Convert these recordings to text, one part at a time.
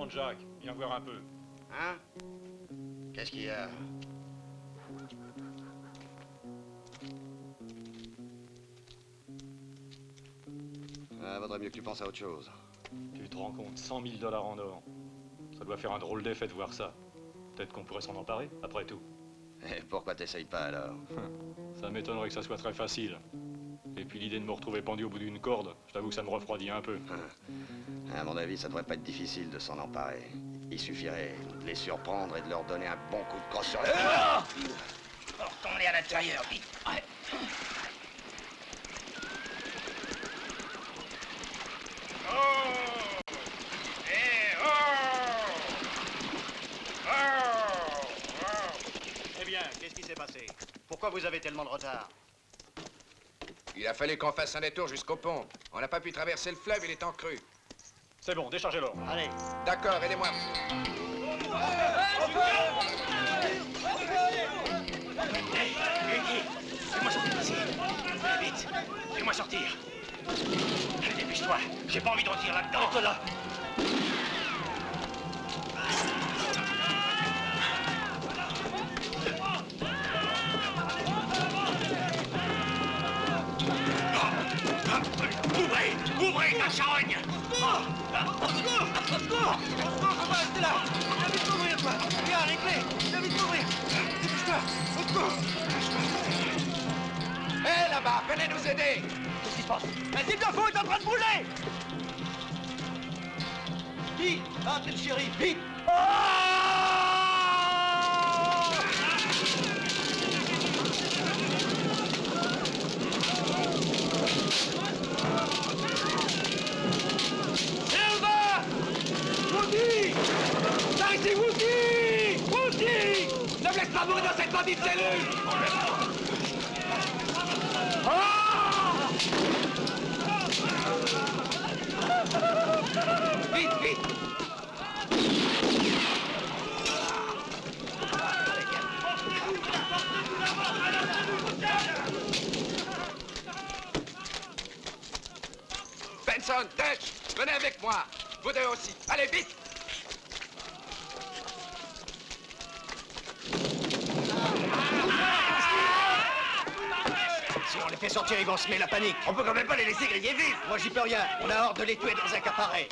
Jack. Viens voir un peu. Hein? Qu'est-ce qu'il y a? Ah, vaudrait mieux que tu penses à autre chose. Tu te rends compte, 100 000 $ en or. Ça doit faire un drôle d'effet de voir ça. Peut-être qu'on pourrait s'en emparer, après tout. Et pourquoi t'essayes pas alors? Ça m'étonnerait que ça soit très facile. Et puis l'idée de me retrouver pendu au bout d'une corde, je t'avoue que ça me refroidit un peu. À mon avis, ça devrait pas être difficile de s'en emparer. Il suffirait de les surprendre et de leur donner un bon coup de crosse sur le... Retournez à l'intérieur, vite. Ouais. Eh bien, qu'est-ce qui s'est passé? Pourquoi vous avez tellement de retard? Il a fallu qu'on fasse un détour jusqu'au pont. On n'a pas pu traverser le fleuve, il est en crue. C'est bon, déchargez l'or. Allez. D'accord, aidez-moi. Fais-moi sortir d'ici. Vite, fais-moi sortir. Allez, dépêche-toi. J'ai pas envie de retirer là-dedans. Reste là. Ouvrez ta charogne. Au secours, on va rester là. Viens vite m'ouvrir, toi. Viens, les clés. Viens vite m'ouvrir. Dépêche-toi. Au secours. Hé, là-bas, venez nous aider. Qu'est-ce qui se passe? Un type de fou est en train de brûler. Vite, appelez le shérif, vite. Silva! Woody! Par ici, Woody! Woody! Ne me laisse pas mourir dans cette maudite cellule! Vite, vite! Benson, Dutch, venez avec moi. Vous deux aussi. Allez, vite. Si on les fait sortir, ils vont semer la panique. On peut quand même pas les laisser griller vifs. Moi, j'y peux rien. On a ordre de les tuer dans un cas pareil.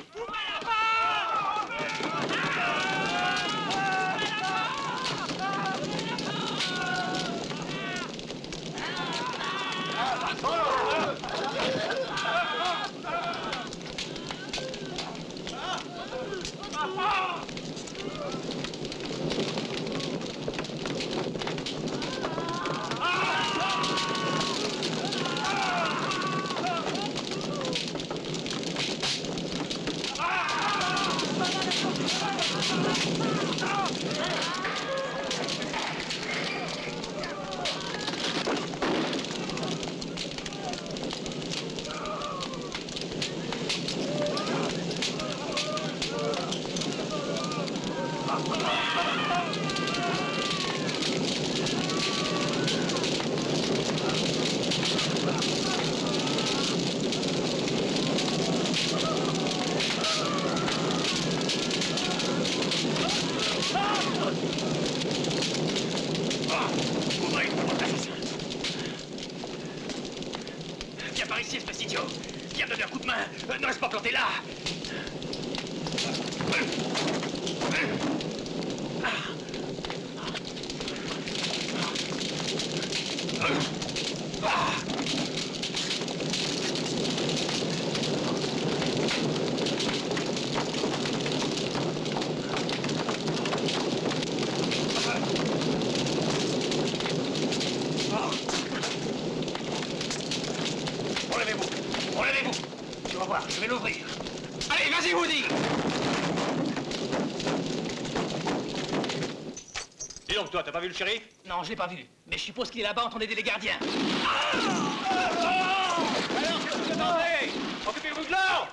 Viens par ici, espèce d'idiot. Viens me donner un coup de main. Ne reste pas planté là. Relevez-vous. Relevez-vous. Tu vas voir, je vais l'ouvrir. Allez, vas-y, Woody. Dis donc, toi, t'as pas vu le shérif? Non, je l'ai pas vu. Mais je suppose qu'il est là-bas en train d'aider les gardiens. Alors, qu'est-ce que vous attendez? Occupez-vous de l'or!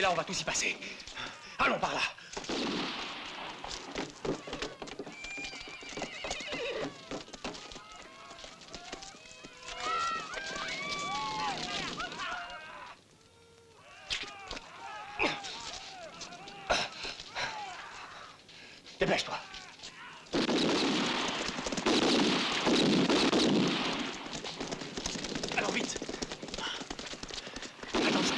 là, on va tous y passer. Allons par là. Dépêche-toi. Alors vite. Attention.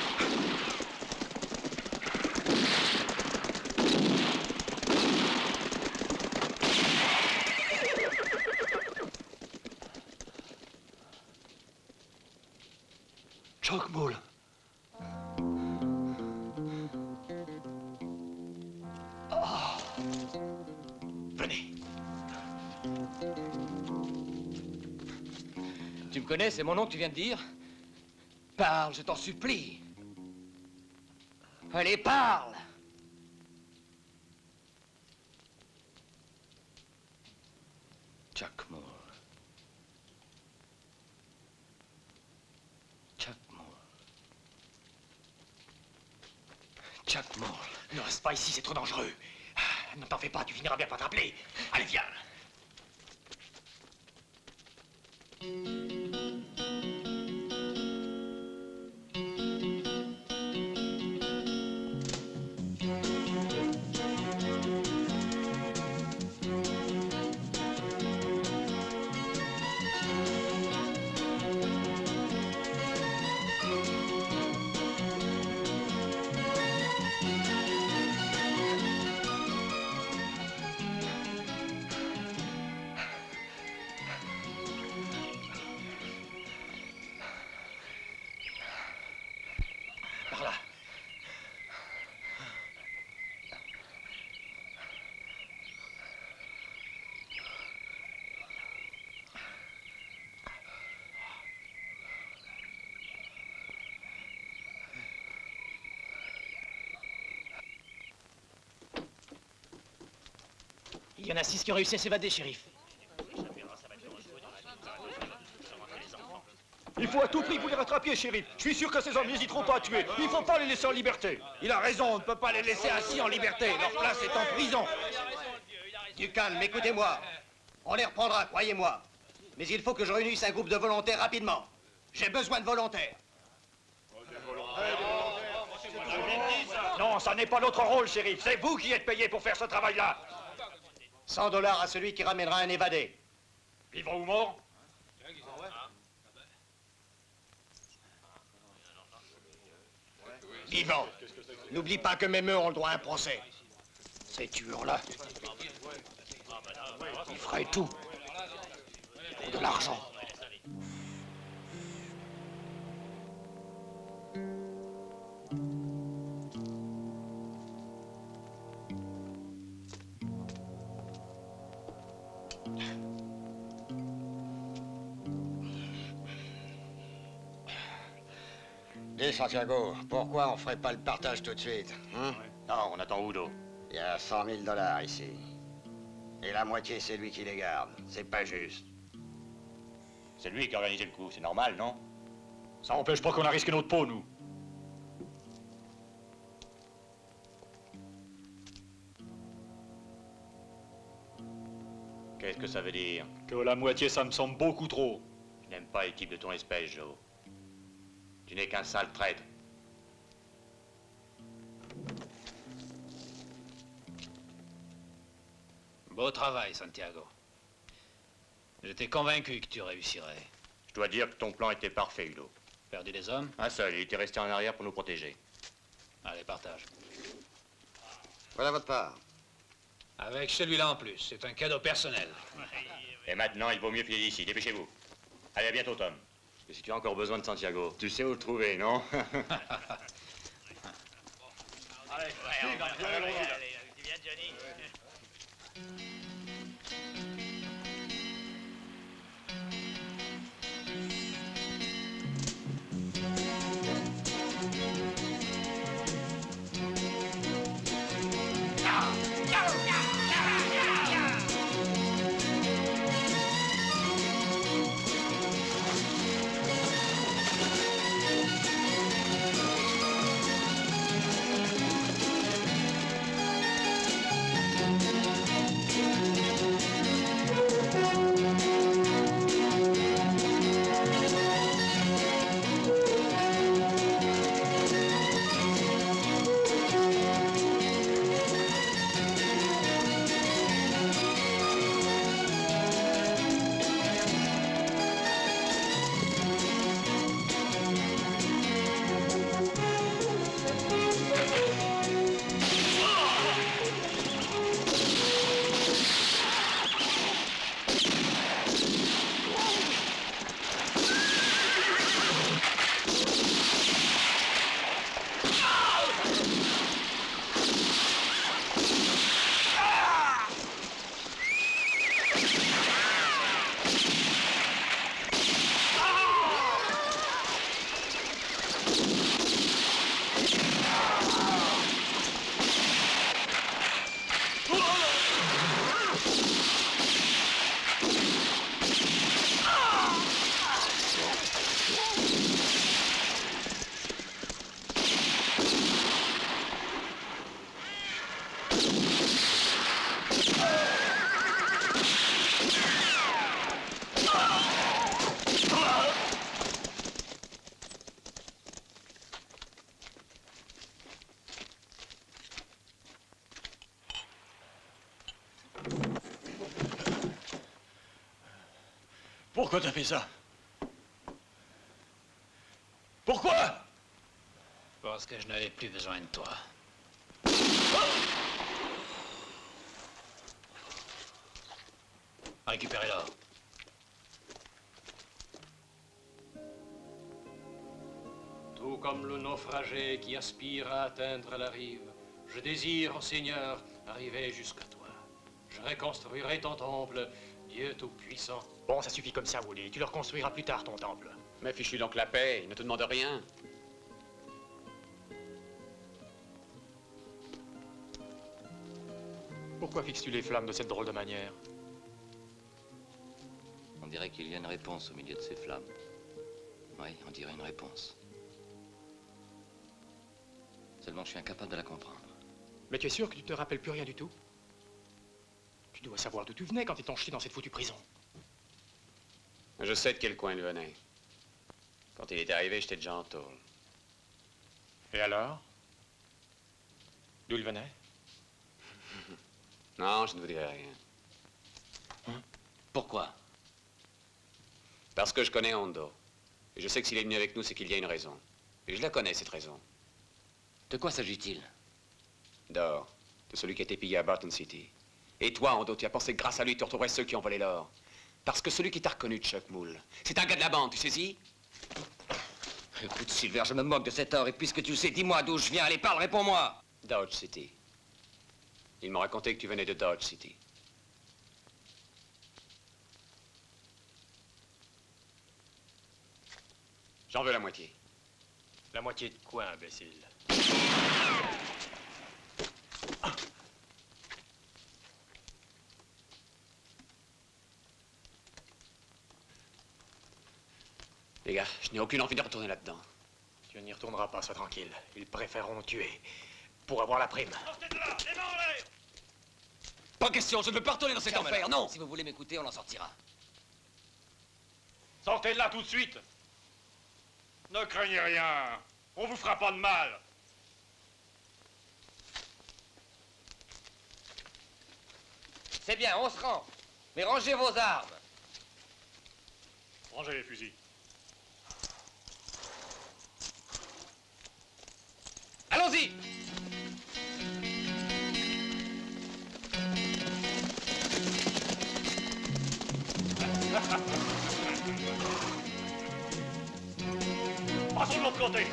Choc-moule. Venez. Tu me connais, c'est mon nom que tu viens de dire? Parle, je t'en supplie. Allez, parle. Chuck Moore. Chuck Moore. Chuck Moore. Ne reste pas ici, c'est trop dangereux. Ne t'en fais pas, tu finiras bien par te rappeler. Allez, viens. Par là. Il y en a 6 qui ont réussi à s'évader, shérif. Il faut à tout prix que vous les rattrapiez, shérif. Je suis sûr que ces hommes n'hésiteront pas à tuer. Il ne faut pas les laisser en liberté. Il a raison, on ne peut pas les laisser ainsi en liberté. Leur place est en prison. Du calme, écoutez-moi. On les reprendra, croyez-moi. Mais il faut que je réunisse un groupe de volontaires rapidement. J'ai besoin de volontaires. Non, ça n'est pas notre rôle, shérif. C'est vous qui êtes payé pour faire ce travail-là. 100 $ à celui qui ramènera un évadé. Vivant ou mort? Vivant. N'oublie pas que même eux ont le droit à un procès. Ces tueurs-là, ils feraient tout pour de l'argent. Dis, Santiago, pourquoi on ferait pas le partage tout de suite, hein? Non, on attend Udo. Il y a 100 000 $ ici. Et la moitié, c'est lui qui les garde. C'est pas juste. C'est lui qui a organisé le coup, c'est normal, non? Ça n'empêche pas qu'on a risqué notre peau, nous. Qu'est-ce que ça veut dire? Que la moitié, ça me semble beaucoup trop. Je n'aime pas les types de ton espèce, Joe. Tu n'es qu'un sale traître. Beau travail, Santiago. J'étais convaincu que tu réussirais. Je dois dire que ton plan était parfait, Udo. Perdu des hommes? Un seul, il était resté en arrière pour nous protéger. Allez, partage. Voilà votre part. Avec celui-là en plus, c'est un cadeau personnel. Et maintenant, il vaut mieux filer d'ici, dépêchez-vous. Allez, à bientôt, Tom. Et si tu as encore besoin de Santiago, tu sais où le trouver, non? Allez, Viens, Johnny. Pourquoi t'as fait ça? Pourquoi? Parce que je n'avais plus besoin de toi. Récupérez l'or. Tout comme le naufragé qui aspire à atteindre la rive, je désire, Seigneur, arriver jusqu'à toi. Je reconstruirai ton temple, Dieu Tout-Puissant. Bon, ça suffit comme ça, Wooly. Tu le reconstruiras plus tard, ton temple. Mais fichu donc la paix, il ne te demande rien. Pourquoi fixes-tu les flammes de cette drôle de manière? On dirait qu'il y a une réponse au milieu de ces flammes. Oui, on dirait une réponse. Seulement, je suis incapable de la comprendre. Mais tu es sûr que tu te rappelles plus rien du tout? Tu dois savoir d'où tu venais quand ils t'ont jeté dans cette foutue prison. Je sais de quel coin il venait. Quand il est arrivé, j'étais déjà en tôle. Et alors? D'où il venait? Non, je ne vous dirai rien. Pourquoi? Parce que je connais Hondo. Et je sais que s'il est venu avec nous, c'est qu'il y a une raison. Et je la connais, cette raison. De quoi s'agit-il? D'or. De celui qui a été pillé à Barton City. Et toi, Hondo, tu as pensé que grâce à lui, tu retrouverais ceux qui ont volé l'or. Parce que celui qui t'a reconnu de Chuck Moule, c'est un gars de la bande, tu saisis? Écoute, Silver, je me moque de cet or. Et puisque tu le sais, dis-moi d'où je viens. Allez, parle, réponds-moi. Dodge City. Ils m'ont raconté que tu venais de Dodge City. J'en veux la moitié. La moitié de quoi, imbécile? Les gars, je n'ai aucune envie de retourner là-dedans. Tu n'y retourneras pas, sois tranquille. Ils préféreront tuer pour avoir la prime. Pas question, je ne veux pas retourner dans cet enfer, non. Si vous voulez m'écouter, on en sortira. Sortez de là tout de suite. Ne craignez rien. On vous fera pas de mal. C'est bien, on se rend. Mais rangez vos armes. Rangez les fusils. Allons-y. Passons de l'autre côté.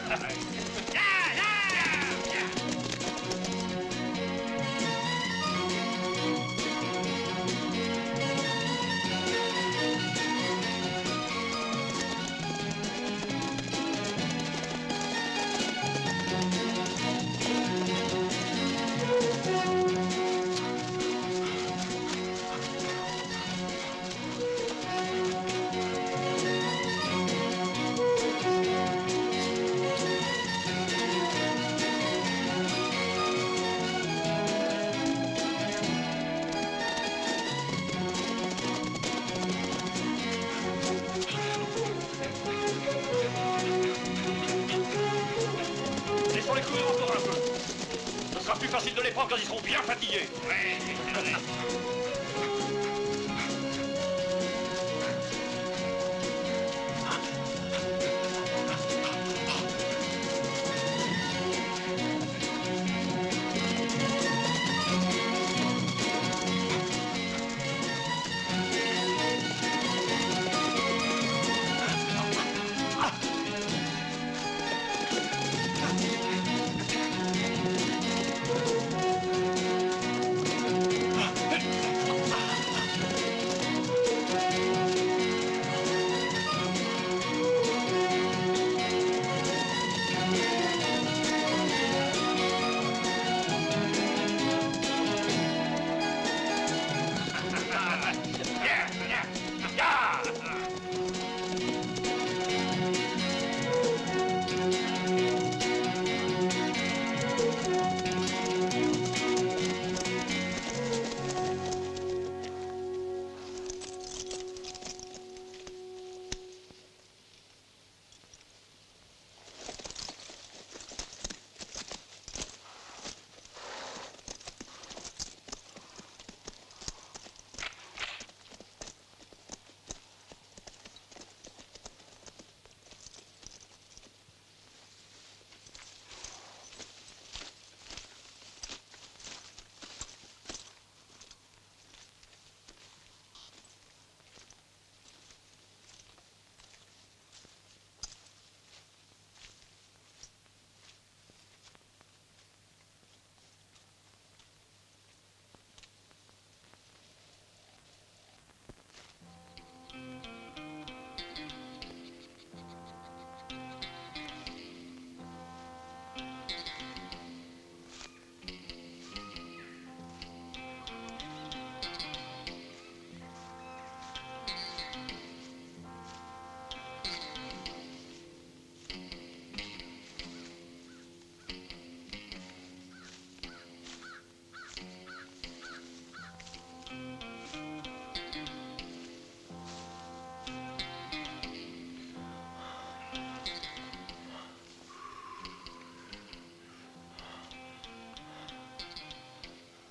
Laissons-les courir encore un peu. Ce sera plus facile de les prendre quand ils seront bien fatigués. Ouais, c'est vrai.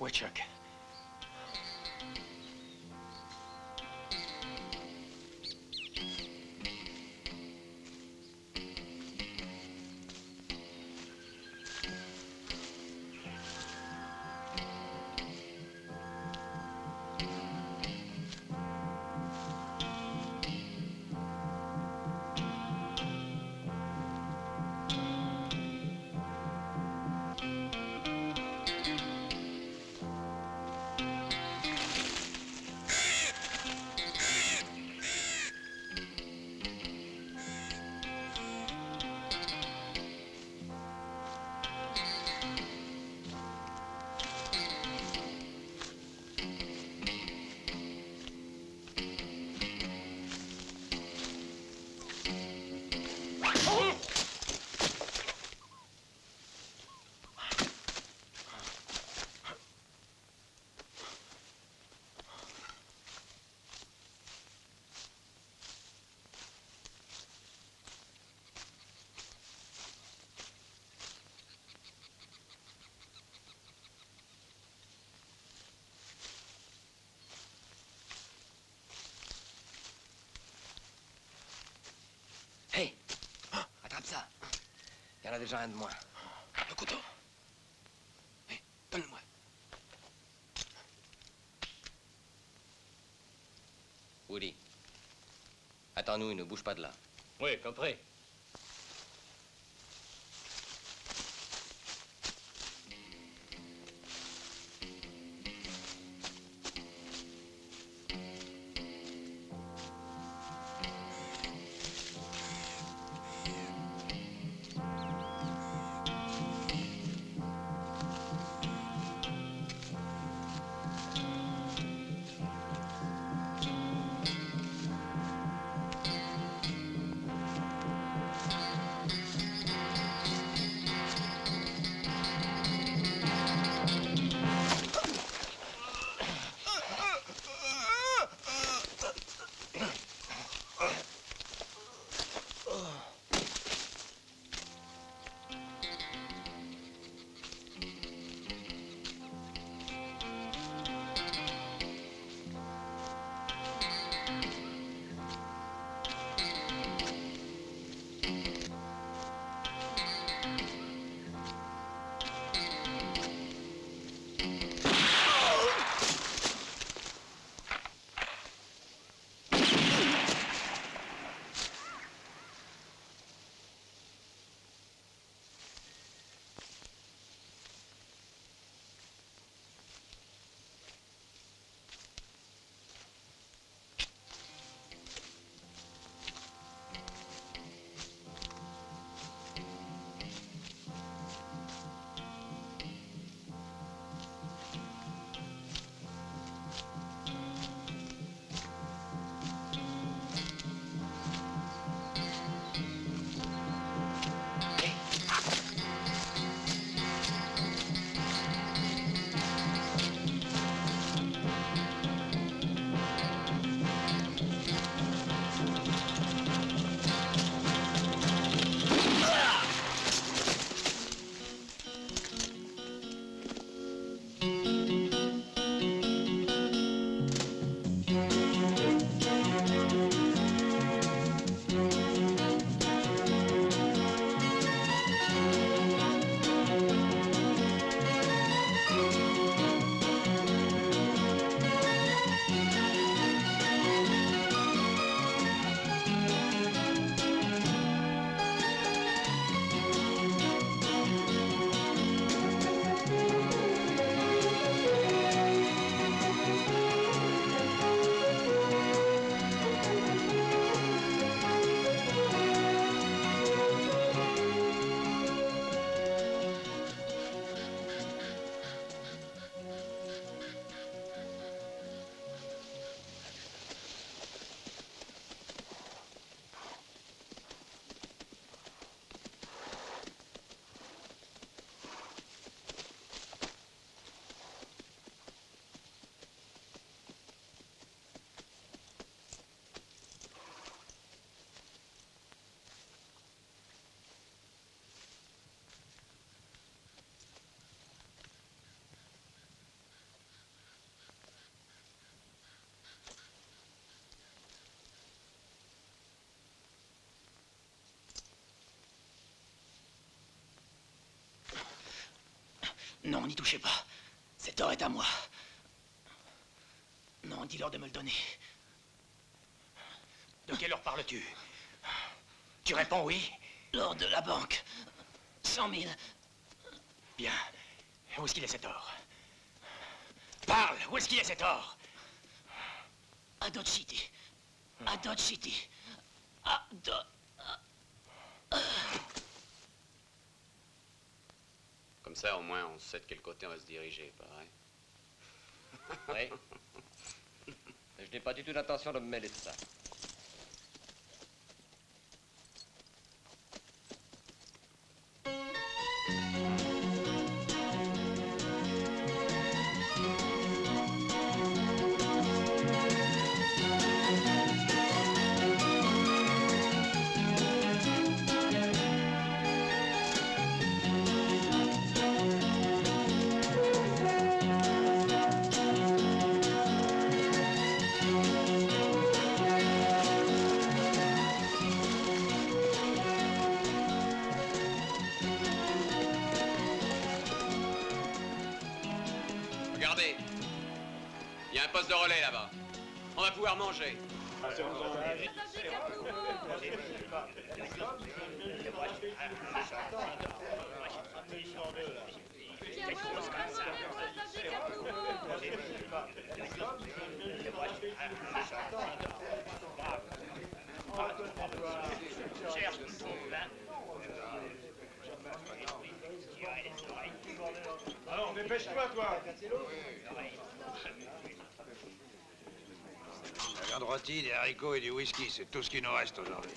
Ouais, Chuck. Hey! Attrape ça! Il y en a déjà un de moins. Le couteau. Oui, donne-le-moi. Woody, attends-nous et ne bouge pas de là. Oui, compris. Non, n'y touchez pas. Cet or est à moi. Non, dis-leur de me le donner. De quelle heure parles-tu? Tu réponds oui? L'or de la banque. 100 000. Bien. Où est-ce qu'il est cet or? Parle! Où est-ce qu'il est cet or? À Dodge City. À Dodge City. À Comme ça, au moins, on sait de quel côté on va se diriger, pas vrai? Oui. Je n'ai pas du tout l'intention de me mêler de ça. Regardez, il y a un poste de relais là-bas. On va pouvoir manger. Alors, dépêche-toi, toi. La viande rôtie, des haricots et du whisky, c'est tout ce qui nous reste aujourd'hui.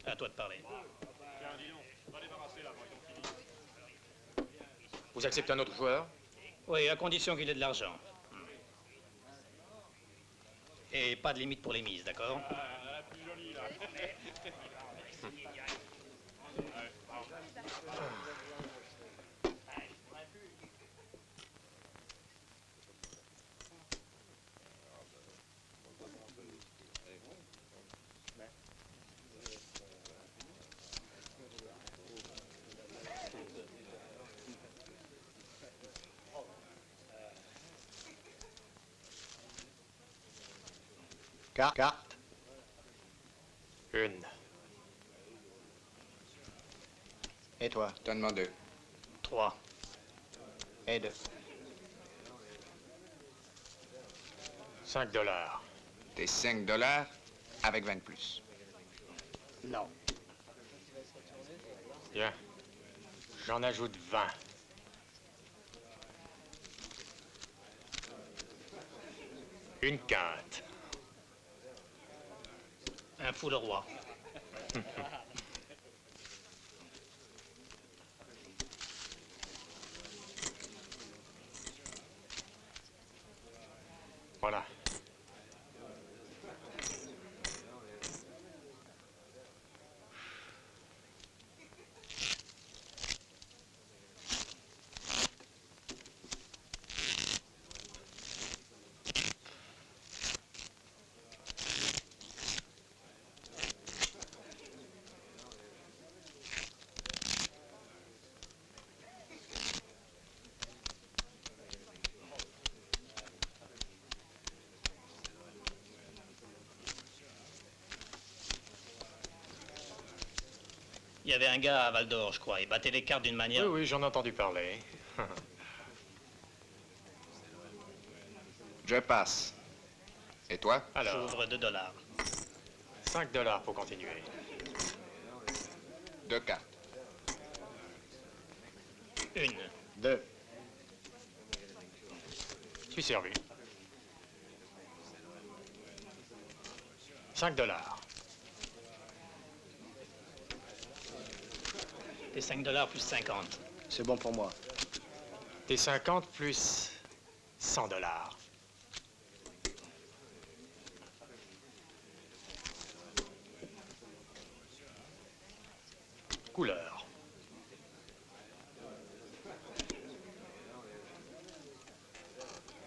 À toi de parler. Vous acceptez un autre joueur? Oui, à condition qu'il ait de l'argent. Et pas de limite pour les mises, d'accord? Carte. Une. Et toi? Donne-moi 2. 3. Et 2. 5 $. Tes 5 $ avec 20 de plus. Non. Bien. J'en ajoute 20. Une quinte. Un fou le roi. Voilà. y avait un gars à Val d'Or, je crois. Il battait les cartes d'une manière... Oui, j'en ai entendu parler. Je passe. Et toi? Alors, J'ouvre $2. $5 pour continuer. 2 cartes. 1. 2. Je suis servi. $5. Tes $5 plus 50. C'est bon pour moi. Tes 50 plus $100. Couleur.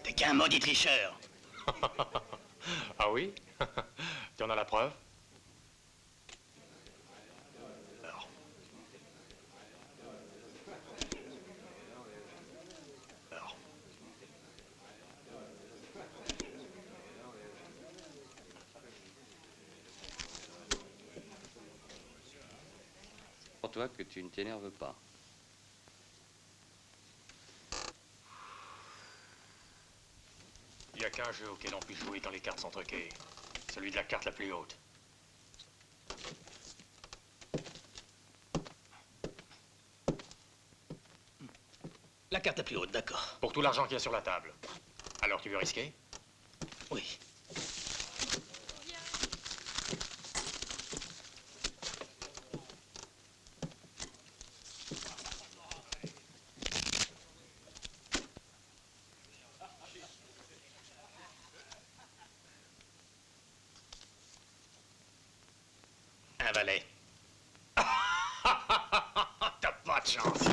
T'es qu'un maudit tricheur. Ah oui? Tu en as la preuve? Alors. Alors. Pour toi que tu ne t'énerves pas. Il n'y a qu'un jeu auquel on puisse jouer quand les cartes sont truquées. Celui de la carte la plus haute. La carte la plus haute, d'accord. Pour tout l'argent qu'il y a sur la table. Alors tu veux risquer? Oui. Un valet. T'as pas de chance.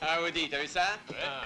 Ah, Woody, t'as vu ça? Ah,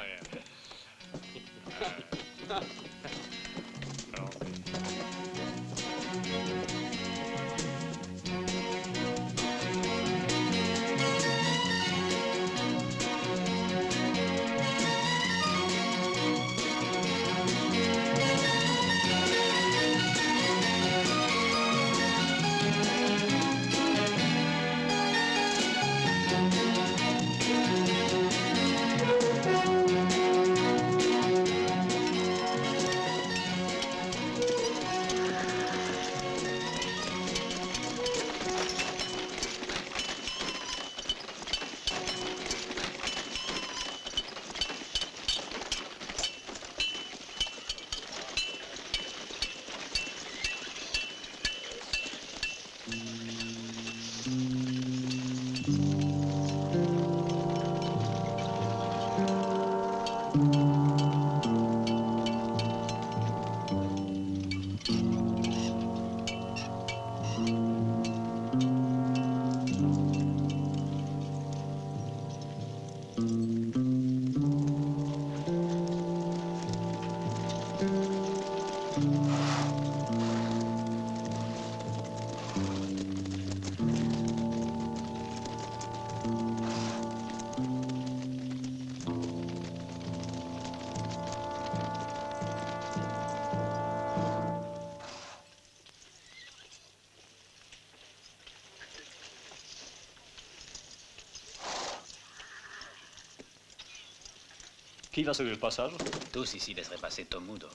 Qui va céder le passage? Tous ici laisseraient passer Tom Mudo.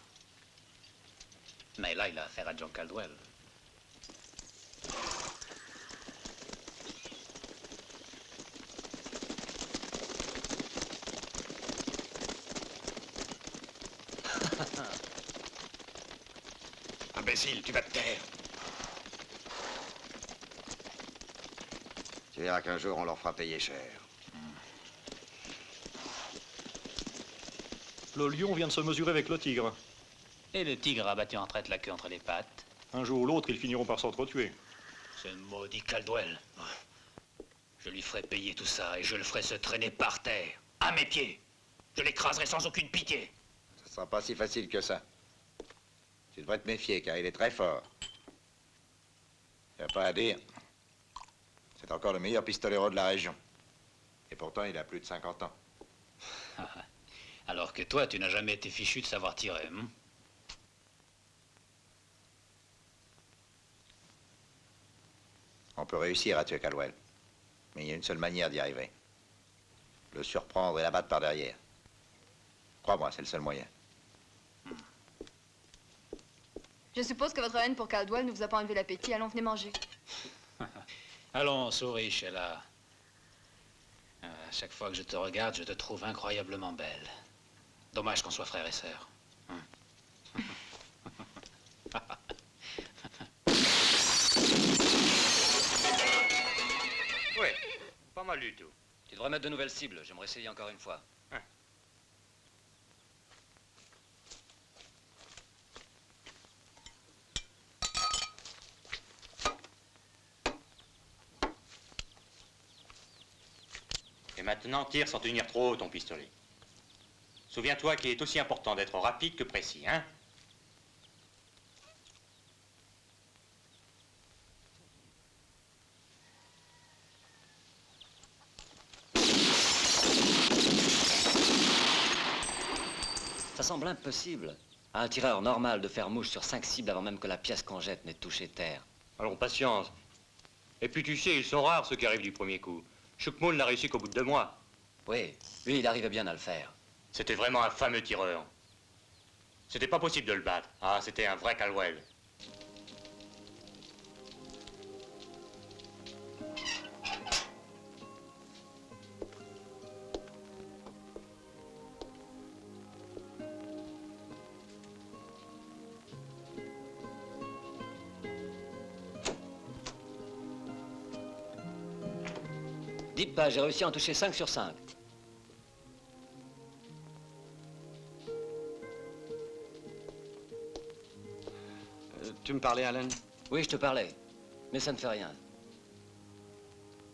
Mais là, il a affaire à John Caldwell. Imbécile, tu vas te taire. Tu verras qu'un jour, on leur fera payer cher. Le lion vient de se mesurer avec le tigre. Et le tigre a battu en traite la queue entre les pattes. Un jour ou l'autre, ils finiront par s'entretuer. Ce maudit Caldwell. Je lui ferai payer tout ça et je le ferai se traîner par terre, à mes pieds. Je l'écraserai sans aucune pitié. Ce sera pas si facile que ça. Tu devrais te méfier, car il est très fort. Y a pas à dire. C'est encore le meilleur pistolero de la région. Et pourtant, il a plus de 50 ans. Alors que toi, tu n'as jamais été fichu de savoir tirer, hein? On peut réussir à tuer Caldwell. Mais il y a une seule manière d'y arriver. Le surprendre et l'abattre par derrière. Crois-moi, c'est le seul moyen. Je suppose que votre haine pour Caldwell ne vous a pas enlevé l'appétit. Allons, venez manger. Allons, souris, Sheila. À chaque fois que je te regarde, je te trouve incroyablement belle. Dommage qu'on soit frères et sœurs. Oui, pas mal du tout. Tu devrais mettre de nouvelles cibles. J'aimerais essayer encore une fois. Et maintenant, tire sans tenir trop haut ton pistolet. Souviens-toi qu'il est aussi important d'être rapide que précis, hein? Ça semble impossible à un tireur normal de faire mouche sur 5 cibles avant même que la pièce qu'on jette n'ait touché terre. Allons, patience. Et puis tu sais, ils sont rares ceux qui arrivent du premier coup. Chukmul n'a réussi qu'au bout de 2 mois. Oui, lui, il arrivait bien à le faire. C'était vraiment un fameux tireur. C'était pas possible de le battre. Ah, c'était un vrai Caldwell. Dites pas, j'ai réussi à en toucher 5 sur 5. Tu me parlais, Alan? Oui, je te parlais. Mais ça ne fait rien.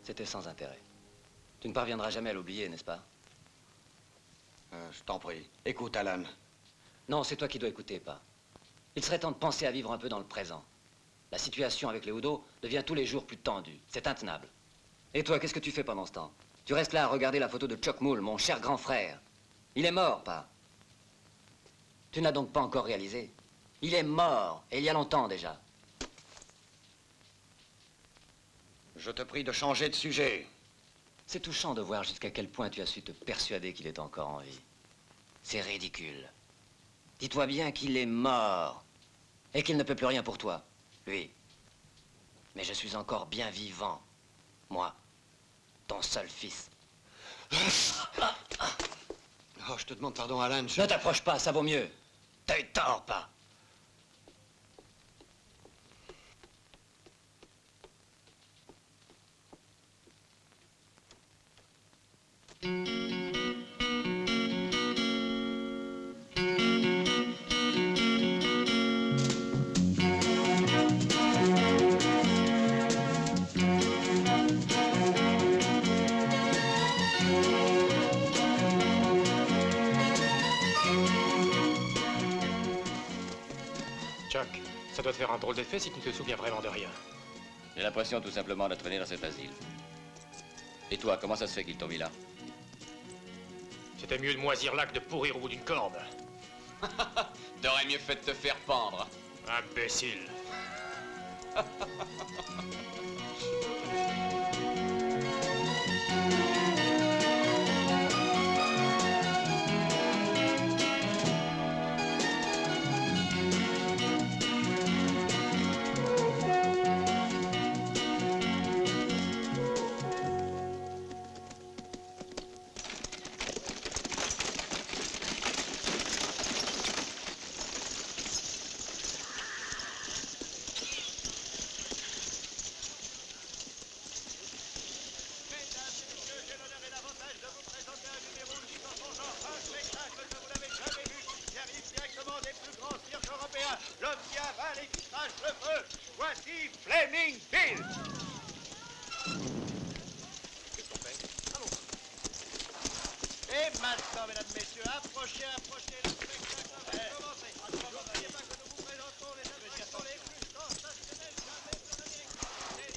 C'était sans intérêt. Tu ne parviendras jamais à l'oublier, n'est-ce pas? Je t'en prie. Écoute, Alan. Non, c'est toi qui dois écouter, pas. Il serait temps de penser à vivre un peu dans le présent. La situation avec les Udo devient tous les jours plus tendue. C'est intenable. Et toi, qu'est-ce que tu fais pendant ce temps? Tu restes là à regarder la photo de Chuck Mull, mon cher grand frère. Il est mort, pas? Tu n'as donc pas encore réalisé? Il est mort, et il y a longtemps déjà. Je te prie de changer de sujet. C'est touchant de voir jusqu'à quel point tu as su te persuader qu'il est encore en vie. C'est ridicule. Dis-toi bien qu'il est mort, et qu'il ne peut plus rien pour toi, lui. Mais je suis encore bien vivant. Moi, ton seul fils. Oh, je te demande pardon, Alan. Ne t'approche pas, ça vaut mieux. T'as eu tort, pas. Chuck, ça doit te faire un drôle d'effet si tu ne te souviens vraiment de rien. J'ai l'impression tout simplement d'être né dans cet asile. Et toi, comment ça se fait qu'ils t'ont mis là? C'était mieux de moisir là que de pourrir au bout d'une corde. T'aurais mieux fait de te faire pendre. Imbécile. crache le feu. Voici Flaming Bill. Qu'est-ce qu'on fait? Et maintenant, mesdames, messieurs, approchez, approchez. Le spectacle va commencer. N'oubliez pas que nous vous présentons les attractions les plus sensationnelles jamais vues en Amérique.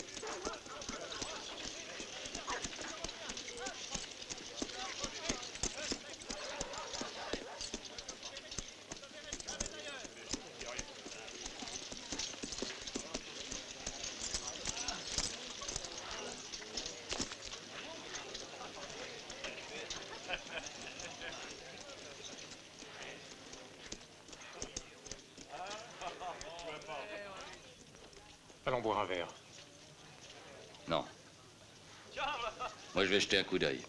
Allons boire un verre. Non. Moi, je vais jeter un coup d'œil.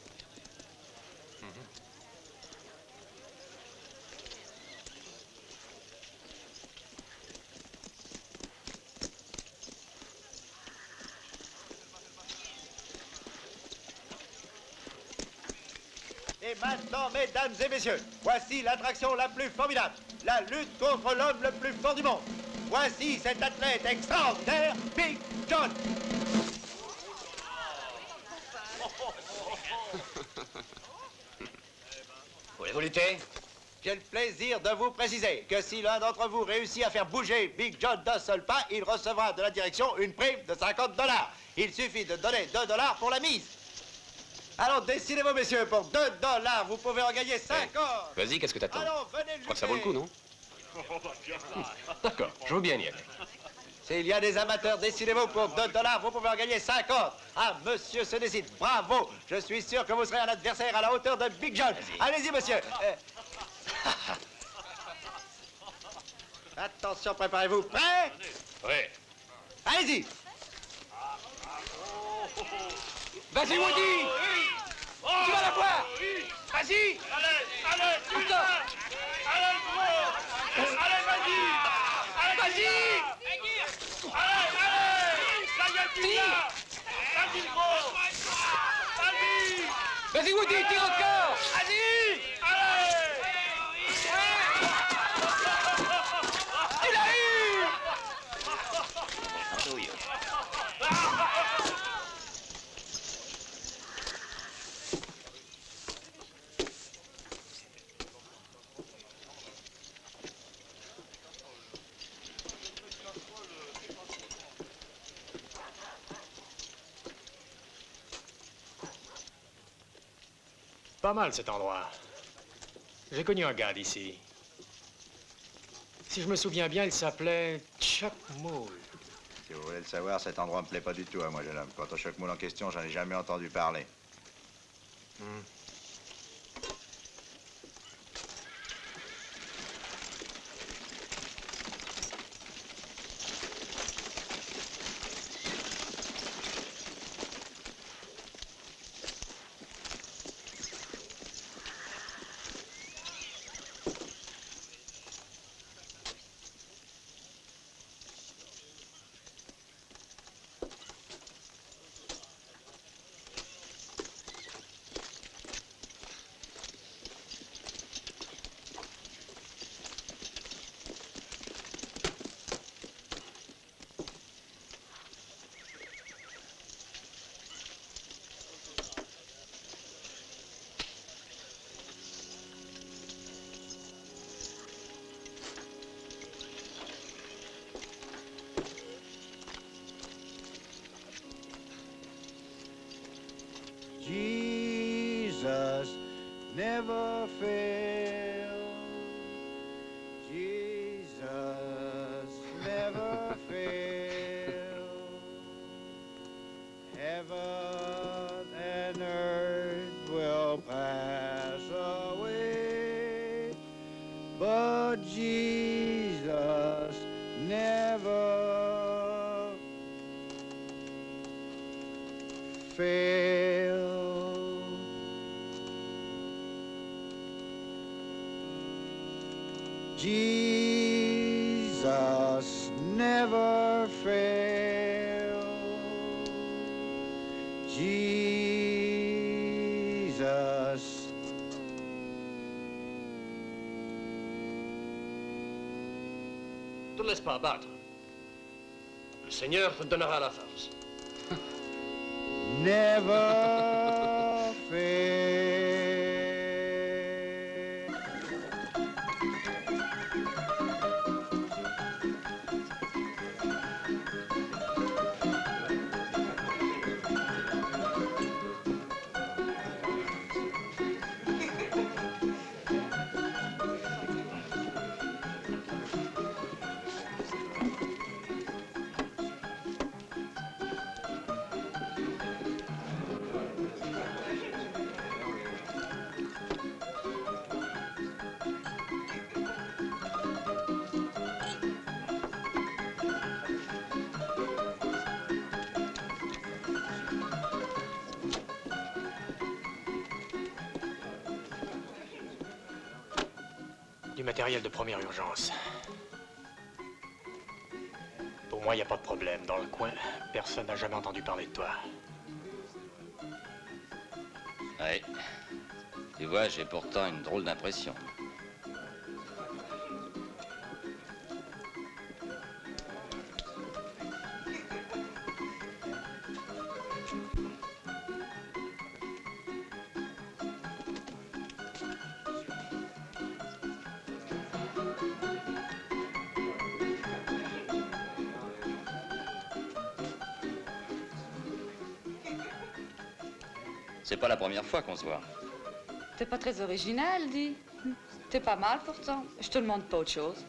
Et maintenant, mesdames et messieurs, voici l'attraction la plus formidable, la lutte contre l'homme le plus fort du monde. Voici cet athlète extraordinaire, Big John. Voulez-vous lutter? J'ai le plaisir de vous préciser que si l'un d'entre vous réussit à faire bouger Big John d'un seul pas, il recevra de la direction une prime de 50 $. Il suffit de donner 2 $ pour la mise. Alors décidez-vous, messieurs, pour 2 $, vous pouvez en gagner 50. Vas-y, qu'est-ce que t'attends? Alors, venez Je crois que ça vaut le coup, non? D'accord, je veux bien y aller. S'il y a des amateurs, décidez-vous pour 2 $, vous pouvez en gagner 50. Ah, monsieur se décide. Bravo. Je suis sûr que vous serez un adversaire à la hauteur de Big John. Allez-y, monsieur. Attention, préparez-vous. Prêt? Ouais. Allez-y. Vas-y, Woody! Tu vas la voir! Vas-y! Allez, Encore! allez, gros! Allez, vas-y! Vas-y! Allez! Ça y est, tu l'as! Vas-y, gros! Vas-y! Vas-y, Woody, tire encore! Vas-y! Allez! Tu l'as eu! Pas mal cet endroit. J'ai connu un gars d'ici. Si je me souviens bien, il s'appelait Chuck Moule. Si vous voulez le savoir, cet endroit me plaît pas du tout à moi, jeune homme. Quant au choc moule en question, j'en ai jamais entendu parler. Jesus never fail. Jesus never fail. Heaven and earth will pass away, but Jesus never fail. Jesus never fail. Jesus. Ne te laisse pas abattre. Le Seigneur te donnera la force. Never fail. Du matériel de première urgence. Pour moi, il n'y a pas de problème. Dans le coin, personne n'a jamais entendu parler de toi. Ouais. Tu vois, j'ai pourtant une drôle d'impression. C'est pas la première fois qu'on se voit. T'es pas très original, dis. T'es pas mal pourtant. Je te demande pas autre chose.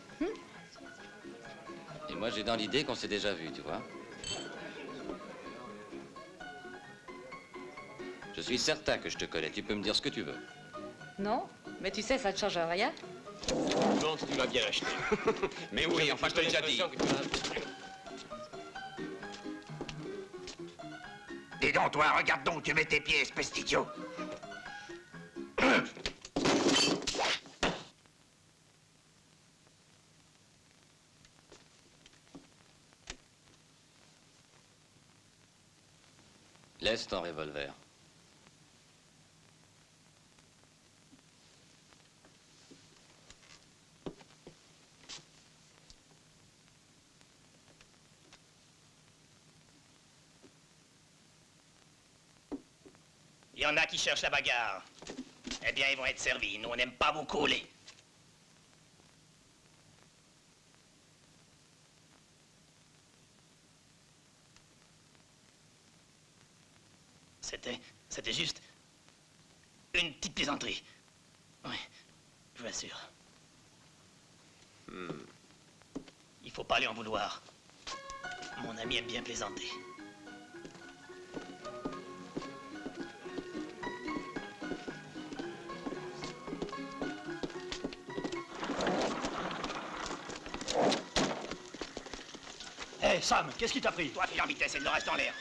Et moi, j'ai dans l'idée qu'on s'est déjà vu, tu vois. Je suis certain que je te connais. Tu peux me dire ce que tu veux. Non, mais tu sais, ça ne change rien. Non, tu l'as bien acheté. Mais oui, enfin, je te l'ai déjà dit. Dis donc, toi, regarde donc, tu mets tes pieds, espèce d'idiot. Laisse ton revolver. Il y en a qui cherchent la bagarre. Eh bien, ils vont être servis. Nous, on n'aime pas vous couler. C'était juste une petite plaisanterie. Oui, je vous assure. Il faut pas lui en vouloir. Mon ami aime bien plaisanter. Hé, Sam, qu'est-ce qui t'a pris? Toi, file en vitesse et le reste en l'air.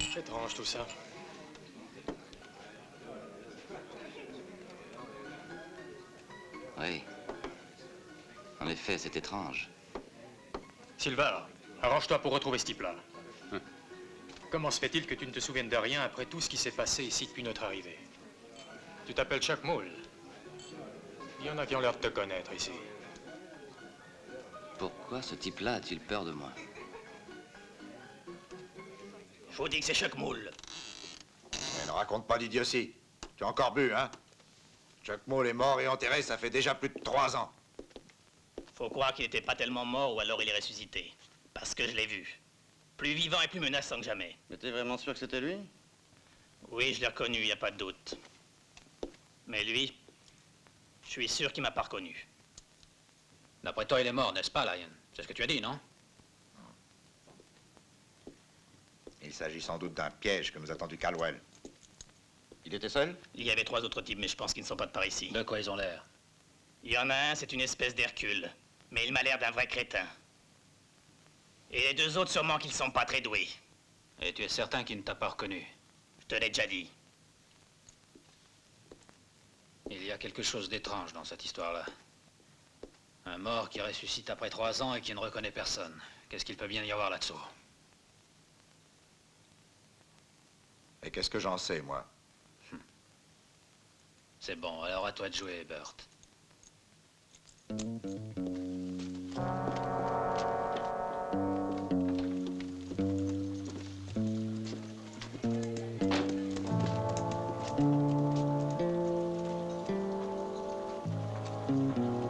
C'est étrange tout ça. Oui. En effet, c'est étrange. Sylvain, arrange-toi pour retrouver ce type-là. Comment se fait-il que tu ne te souviennes de rien après tout ce qui s'est passé ici depuis notre arrivée? Tu t'appelles Chuck Moule. Il y en a qui ont l'air de te connaître ici. Pourquoi ce type-là a-t-il peur de moi? Je vous dis que c'est Chuck Moule. Mais ne raconte pas d'idiotie. Tu as encore bu, hein? Chuck Moule est mort et enterré, ça fait déjà plus de 3 ans. Faut croire qu'il n'était pas tellement mort ou alors il est ressuscité. Parce que je l'ai vu. Plus vivant et plus menaçant que jamais. Mais t'es vraiment sûr que c'était lui? Oui, je l'ai reconnu, il n'y a pas de doute. Mais lui, je suis sûr qu'il m'a pas reconnu. D'après toi, il est mort, n'est-ce pas, Lion? C'est ce que tu as dit, non? Il s'agit sans doute d'un piège que nous a tendu Caldwell. Il était seul? Il y avait 3 autres types, mais je pense qu'ils ne sont pas de par ici. De quoi ils ont l'air? Il y en a un, c'est une espèce d'Hercule. Mais il m'a l'air d'un vrai crétin. Et les 2 autres, sûrement qu'ils sont pas très doués. Et tu es certain qu'il ne t'a pas reconnu? Je te l'ai déjà dit. Il y a quelque chose d'étrange dans cette histoire-là. Un mort qui ressuscite après 3 ans et qui ne reconnaît personne. Qu'est-ce qu'il peut bien y avoir là-dessous? Et qu'est-ce que j'en sais, moi? C'est bon, alors à toi de jouer, Burt.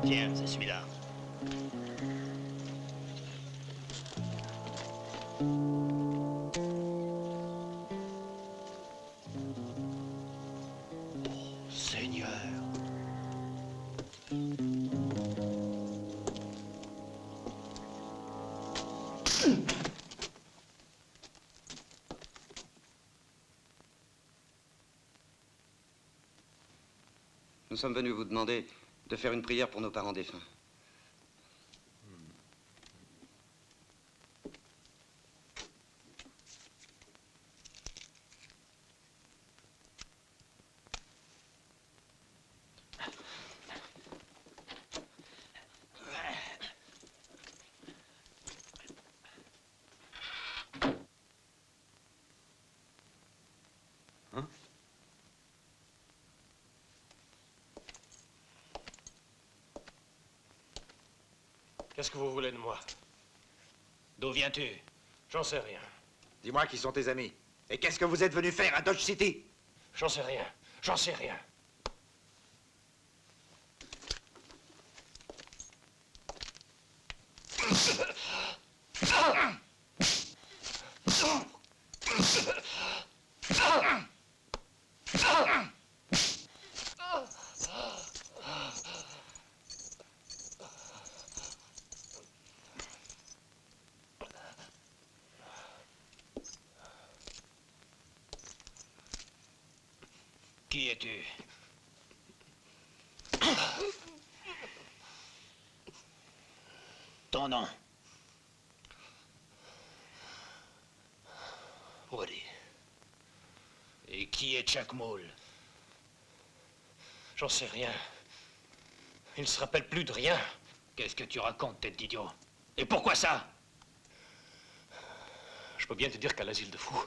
Tiens, c'est celui-là. Seigneur. Nous sommes venus vous demander de faire une prière pour nos parents défunts. Qu'est-ce que vous voulez de moi? D'où viens-tu? J'en sais rien. Dis-moi qui sont tes amis. Et qu'est-ce que vous êtes venu faire à Dodge City? J'en sais rien. J'en sais rien. Qui es-tu? Ton nom? Woody. Et qui est Chuck Moll? J'en sais rien. Il ne se rappelle plus de rien. Qu'est-ce que tu racontes, tête d'idiot? Et pourquoi ça? Je peux bien te dire qu'à l'asile de fous,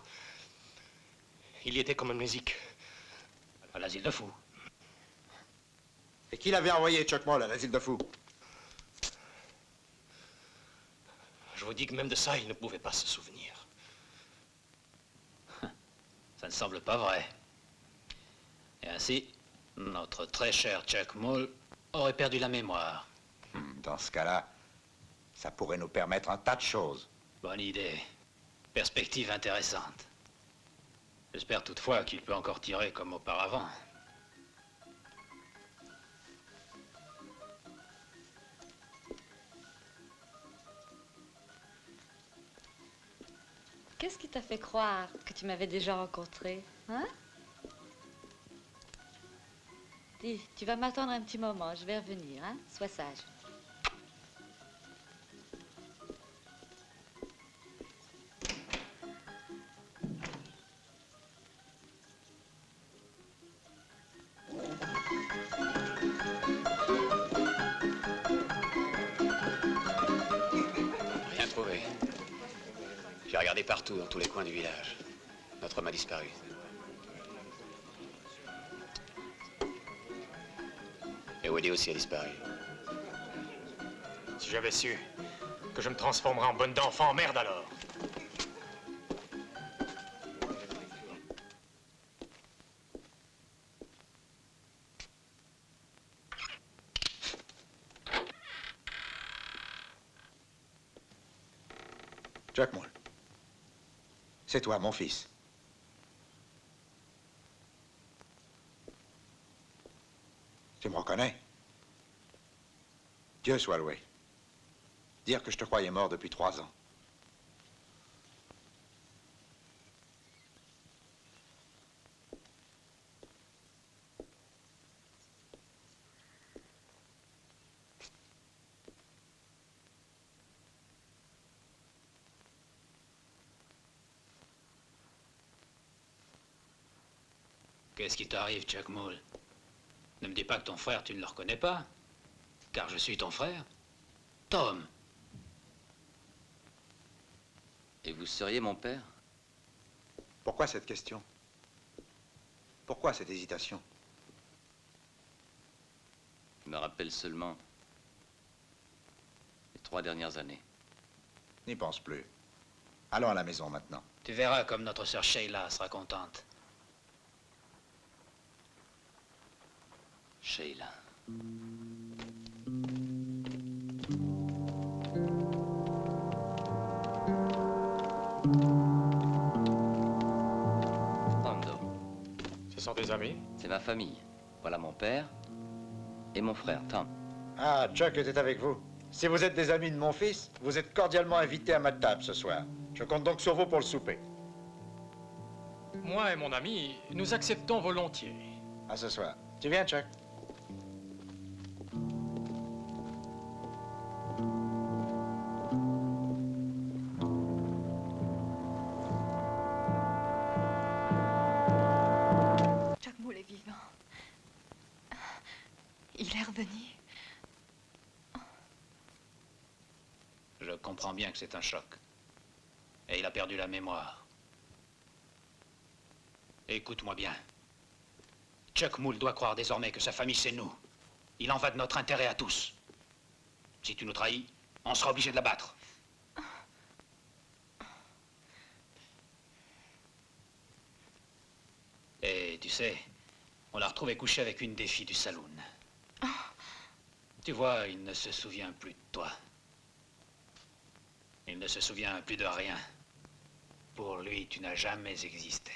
il y était comme amnésique. À l'asile de fous? Et qui l'avait envoyé, Chuck Moll, à l'asile de fous? Je vous dis que même de ça, il ne pouvait pas se souvenir. Ça ne semble pas vrai. Et ainsi, notre très cher Chuck Moll aurait perdu la mémoire. Dans ce cas-là, ça pourrait nous permettre un tas de choses. Bonne idée. Perspective intéressante. J'espère toutefois qu'il peut encore tirer comme auparavant. Qu'est-ce qui t'a fait croire que tu m'avais déjà rencontré, hein? Dis, tu vas m'attendre un petit moment, je vais revenir, hein? Sois sage. Rien trouvé. J'ai regardé partout, dans tous les coins du village. Notre homme a disparu. Et Woody aussi a disparu. Si j'avais su que je me transformerais en bonne d'enfant, merde alors. Chuck Moll. C'est toi, mon fils. Tu me reconnais? Dieu soit loué. Dire que je te croyais mort depuis 3 ans. Qu'est-ce qui t'arrive, Chuck Moll? Ne me dis pas que ton frère, tu ne le reconnais pas. Car je suis ton frère. Tom. Et vous seriez mon père? Pourquoi cette question? Pourquoi cette hésitation? Je me rappelle seulement les 3 dernières années. N'y pense plus. Allons à la maison maintenant. Tu verras comme notre sœur Sheila sera contente. Sheila. Rondo. Ce sont des amis? C'est ma famille. Voilà mon père et mon frère, Tom. Ah, Chuck était avec vous. Si vous êtes des amis de mon fils, vous êtes cordialement invités à ma table ce soir. Je compte donc sur vous pour le souper. Moi et mon ami, nous acceptons volontiers. À ce soir. Tu viens, Chuck? Chuck Moule est vivant. Il est revenu. Je comprends bien que c'est un choc. Et il a perdu la mémoire. Écoute-moi bien. Chuck Moule doit croire désormais que sa famille, c'est nous. Il en va de notre intérêt à tous. Si tu nous trahis, on sera obligé de l'abattre. Et tu sais, on l'a retrouvé couché avec une des filles du saloon. Tu vois, il ne se souvient plus de toi. Il ne se souvient plus de rien. Pour lui, tu n'as jamais existé.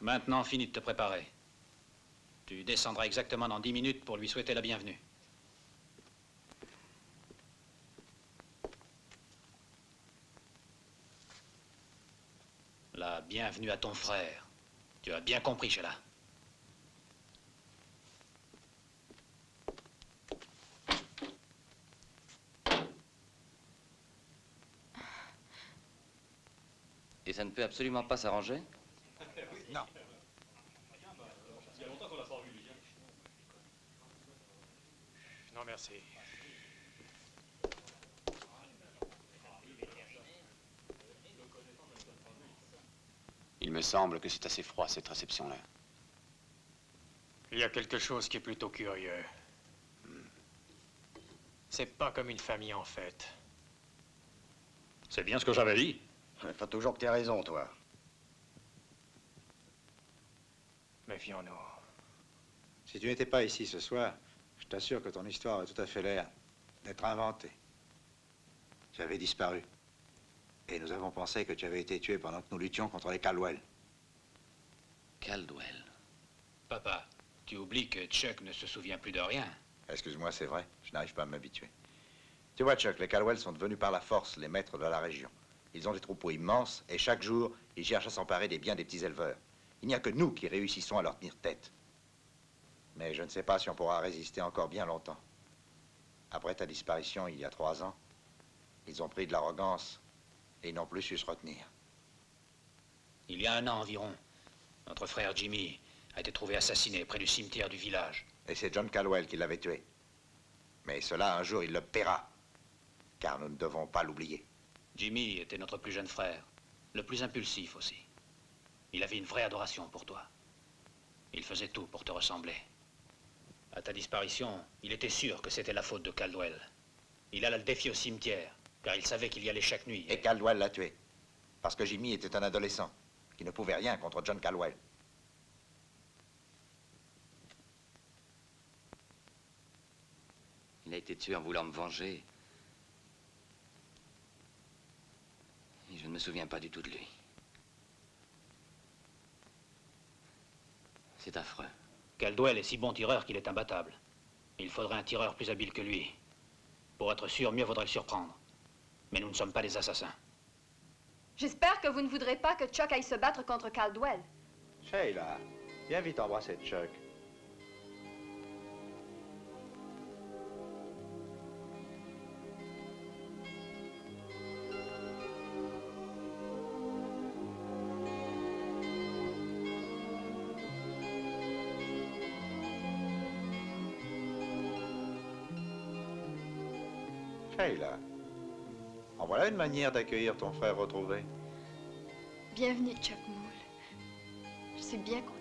Maintenant, finis de te préparer. Tu descendras exactement dans 10 minutes pour lui souhaiter la bienvenue. La bienvenue à ton frère. Tu as bien compris, Sheila. Et ça ne peut absolument pas s'arranger? Non. Non, merci. Il me semble que c'est assez froid, cette réception-là. Il y a quelque chose qui est plutôt curieux. C'est pas comme une famille, en fait. C'est bien ce que j'avais dit. Faut toujours que t'aies raison, toi. Méfions-nous. Si tu n'étais pas ici ce soir, je t'assure que ton histoire a tout à fait l'air d'être inventée. Tu avais disparu. Et nous avons pensé que tu avais été tué pendant que nous luttions contre les Caldwell. Caldwell. Papa, tu oublies que Chuck ne se souvient plus de rien. Excuse-moi, c'est vrai. Je n'arrive pas à m'habituer. Tu vois, Chuck, les Caldwell sont devenus par la force les maîtres de la région. Ils ont des troupeaux immenses et chaque jour, ils cherchent à s'emparer des biens des petits éleveurs. Il n'y a que nous qui réussissons à leur tenir tête. Mais je ne sais pas si on pourra résister encore bien longtemps. Après ta disparition, il y a 3 ans, ils ont pris de l'arrogance et ils n'ont plus su se retenir. Il y a 1 an environ, notre frère Jimmy a été trouvé assassiné près du cimetière du village. Et c'est John Caldwell qui l'avait tué. Mais cela, un jour, il le paiera. Car nous ne devons pas l'oublier. Jimmy était notre plus jeune frère, le plus impulsif aussi. Il avait une vraie adoration pour toi. Il faisait tout pour te ressembler. À ta disparition, il était sûr que c'était la faute de Caldwell. Il alla le défier au cimetière, car il savait qu'il y allait chaque nuit. Et Caldwell l'a tué. Parce que Jimmy était un adolescent qui ne pouvait rien contre John Caldwell. Il a été tué en voulant me venger. Et je ne me souviens pas du tout de lui. C'est affreux. Caldwell est si bon tireur qu'il est imbattable. Il faudrait un tireur plus habile que lui. Pour être sûr, mieux vaudrait le surprendre. Mais nous ne sommes pas des assassins. J'espère que vous ne voudrez pas que Chuck aille se battre contre Caldwell. Sheila, viens vite embrasser Chuck. Sheila, en voilà une manière d'accueillir ton frère retrouvé. Bienvenue, Chuck Moule. Je suis bien contente.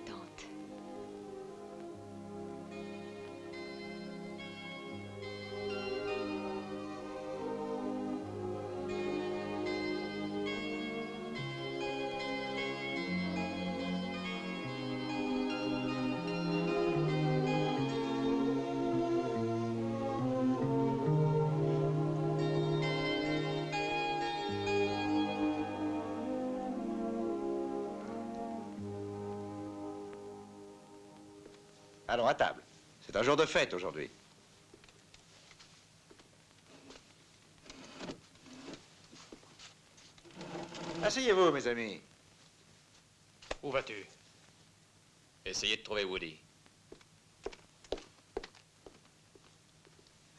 Allons, à table. C'est un jour de fête aujourd'hui. Asseyez-vous, mes amis. Où vas-tu? Essayez de trouver Woody.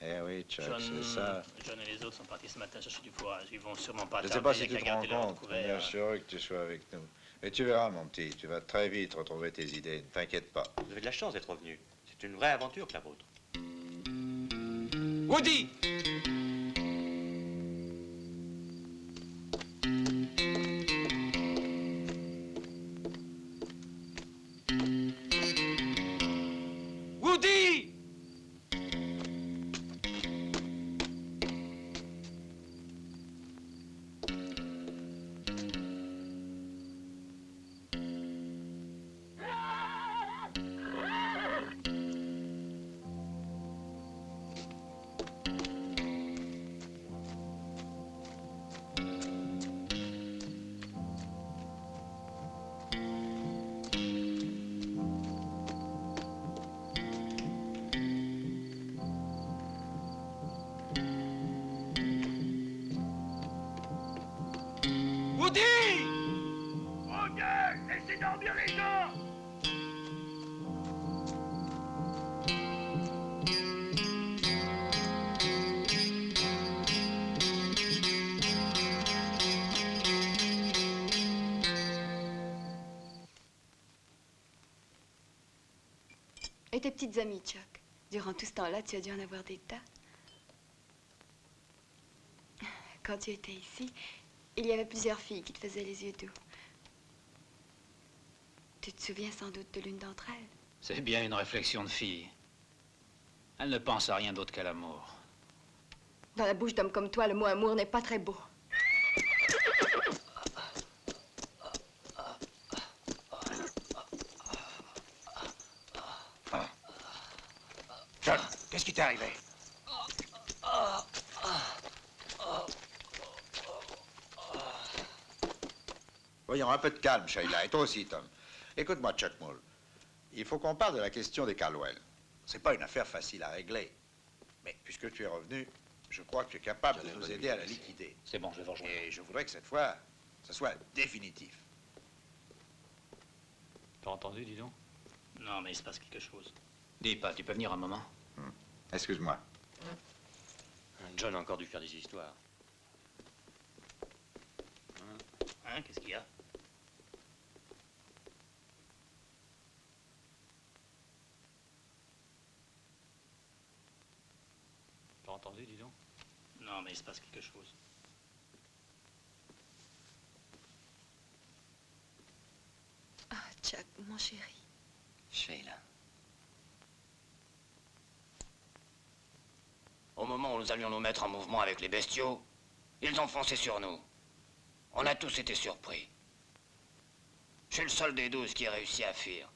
Eh oui, Chuck, John, c'est ça. John et les autres sont partis ce matin chercher du fourrage. Ils vont sûrement pas Je ne tarder. sais pas si Il y tu a te qu'à rends garder leur compte, couvert. bien sûr que tu sois avec nous. Et tu verras, mon petit, tu vas très vite retrouver tes idées, ne t'inquiète pas. Vous avez de la chance d'être revenu. C'est une vraie aventure que la vôtre. Woody! Woody! Woody! Ok, laissez dormir les gens! Et tes petites amies, Chuck? Durant tout ce temps-là, tu as dû en avoir des tas. Quand tu étais ici, il y avait plusieurs filles qui te faisaient les yeux doux. Tu te souviens sans doute de l'une d'entre elles? C'est bien une réflexion de fille. Elle ne pense à rien d'autre qu'à l'amour. Dans la bouche d'hommes comme toi, le mot amour n'est pas très beau. John, qu'est-ce qui t'est arrivé? Voyons, un peu de calme, Sheila, et toi aussi, Tom. Écoute-moi, Chuck Moule. Il faut qu'on parle de la question des Caldwell. C'est pas une affaire facile à régler. Mais puisque tu es revenu, je crois que tu es capable de nous aider à la liquider. C'est bon, je vais vous rejoindre. Et je voudrais que cette fois, ce soit définitif. T'as entendu, dis donc? Non, mais il se passe quelque chose. Dis pas, tu peux venir un moment? Excuse-moi. John a encore dû faire des histoires. Hein, qu'est-ce qu'il y a? T'as entendu, dis donc? Non, mais il se passe quelque chose. Ah, Chuck, mon chéri. Sheila. Au moment où nous allions nous mettre en mouvement avec les bestiaux, ils ont foncé sur nous. On a tous été surpris. Je suis le seul des 12 qui a réussi à fuir.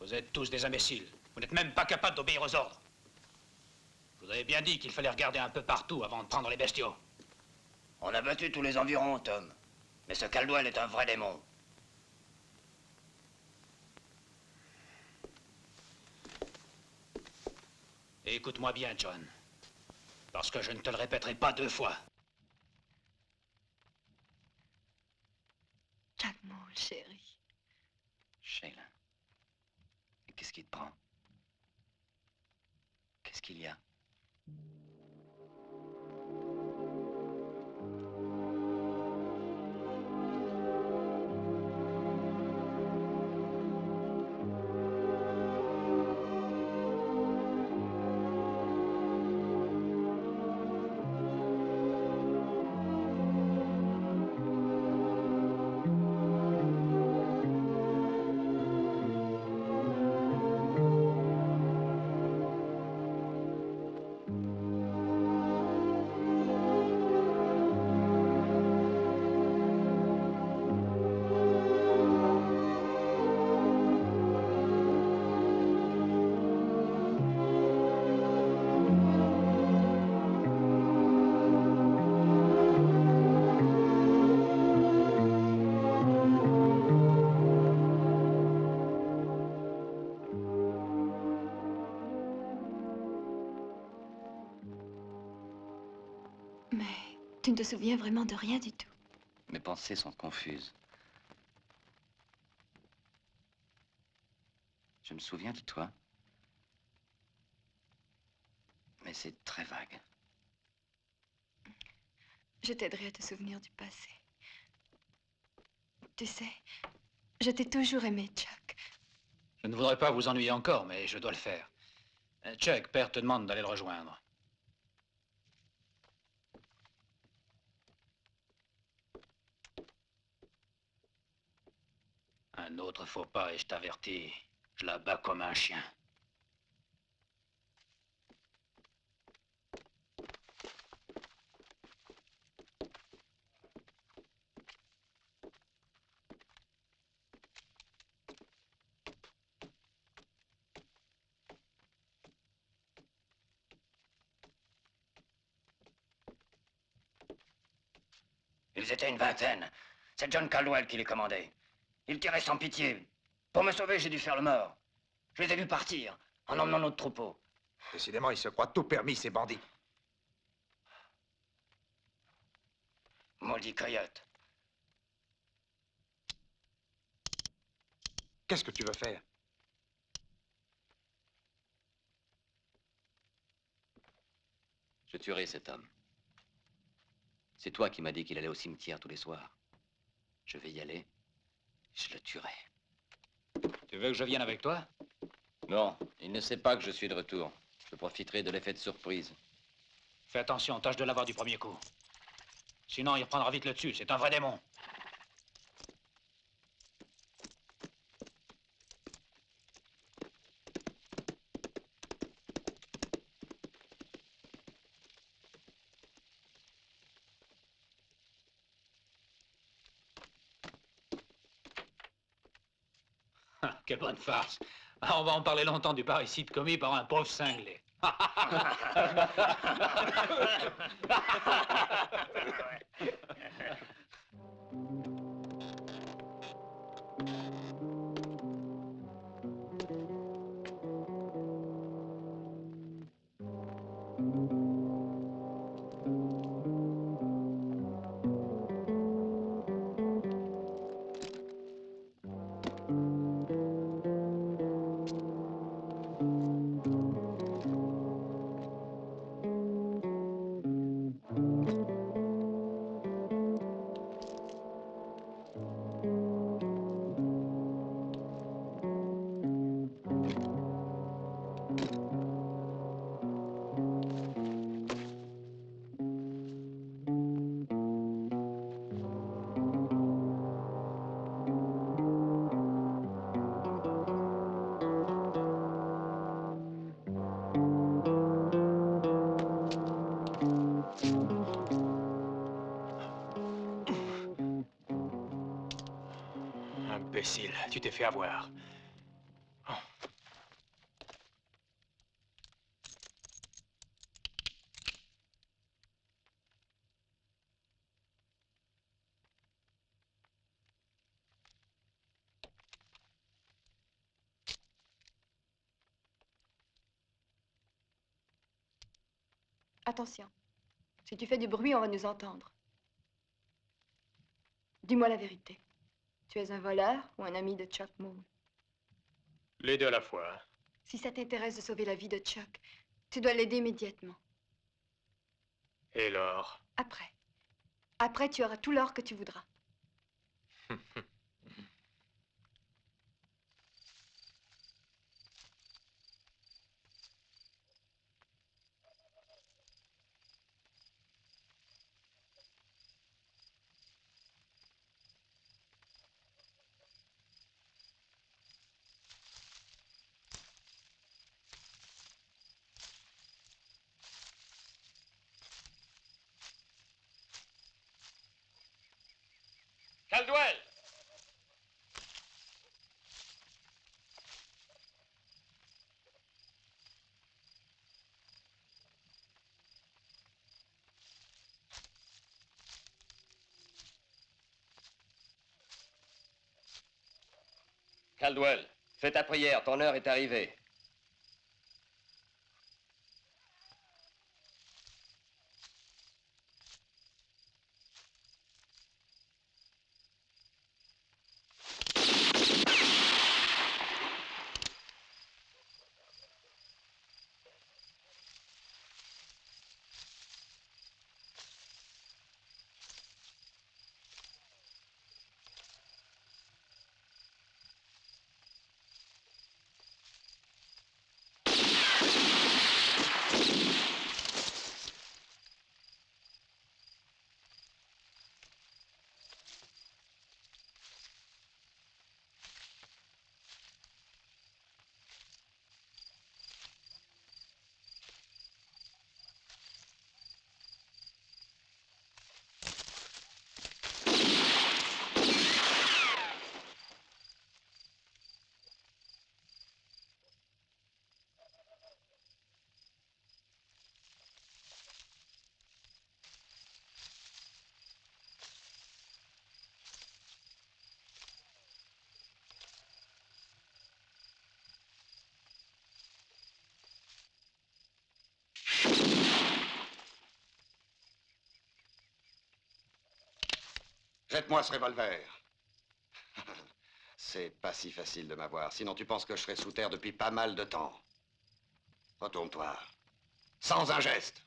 Vous êtes tous des imbéciles. Vous n'êtes même pas capables d'obéir aux ordres. Je vous avais bien dit qu'il fallait regarder un peu partout avant de prendre les bestiaux. On a battu tous les environs, Tom. Mais ce Caldwell est un vrai démon. Et écoute-moi bien, John. Parce que je ne te le répéterai pas 2 fois. Chuck Moule, chéri. Sheila. Qu'est-ce qui te prend? Qu'est-ce qu'il y a? Tu ne te souviens vraiment de rien du tout. Mes pensées sont confuses. Je me souviens de toi. Mais c'est très vague. Je t'aiderai à te souvenir du passé. Tu sais, je t'ai toujours aimé, Chuck. Je ne voudrais pas vous ennuyer encore, mais je dois le faire. Chuck, Père te demande d'aller le rejoindre. Un autre faux pas et je t'avertis, je la bats comme un chien. Ils étaient une vingtaine. C'est John Caldwell qui les commandait. Ils tiraient sans pitié. Pour me sauver, j'ai dû faire le mort. Je les ai vus partir, en emmenant notre troupeau. Décidément, ils se croient tout permis, ces bandits. Maudit coyote. Qu'est-ce que tu veux faire? Je tuerai cet homme. C'est toi qui m'as dit qu'il allait au cimetière tous les soirs. Je vais y aller. Je le tuerai. Tu veux que je vienne avec toi? Non, il ne sait pas que je suis de retour. Je profiterai de l'effet de surprise. Fais attention, tâche de l'avoir du premier coup. Sinon, il reprendra vite le dessus. C'est un vrai démon. Quelle bonne farce. Ah, on va en parler longtemps du parricide commis par un pauvre cinglé. Imbécile, tu t'es fait avoir. Oh. Attention. Si tu fais du bruit, on va nous entendre. Dis-moi la vérité. Tu es un voleur ou un ami de Chuck Moon? Les deux à la fois. Si ça t'intéresse de sauver la vie de Chuck, tu dois l'aider immédiatement. Et l'or? Après. Après, tu auras tout l'or que tu voudras. Caldwell! Caldwell, fais ta prière, ton heure est arrivée. Faites-moi ce revolver. C'est pas si facile de m'avoir, sinon tu penses que je serai sous terre depuis pas mal de temps. Retourne-toi. Sans un geste.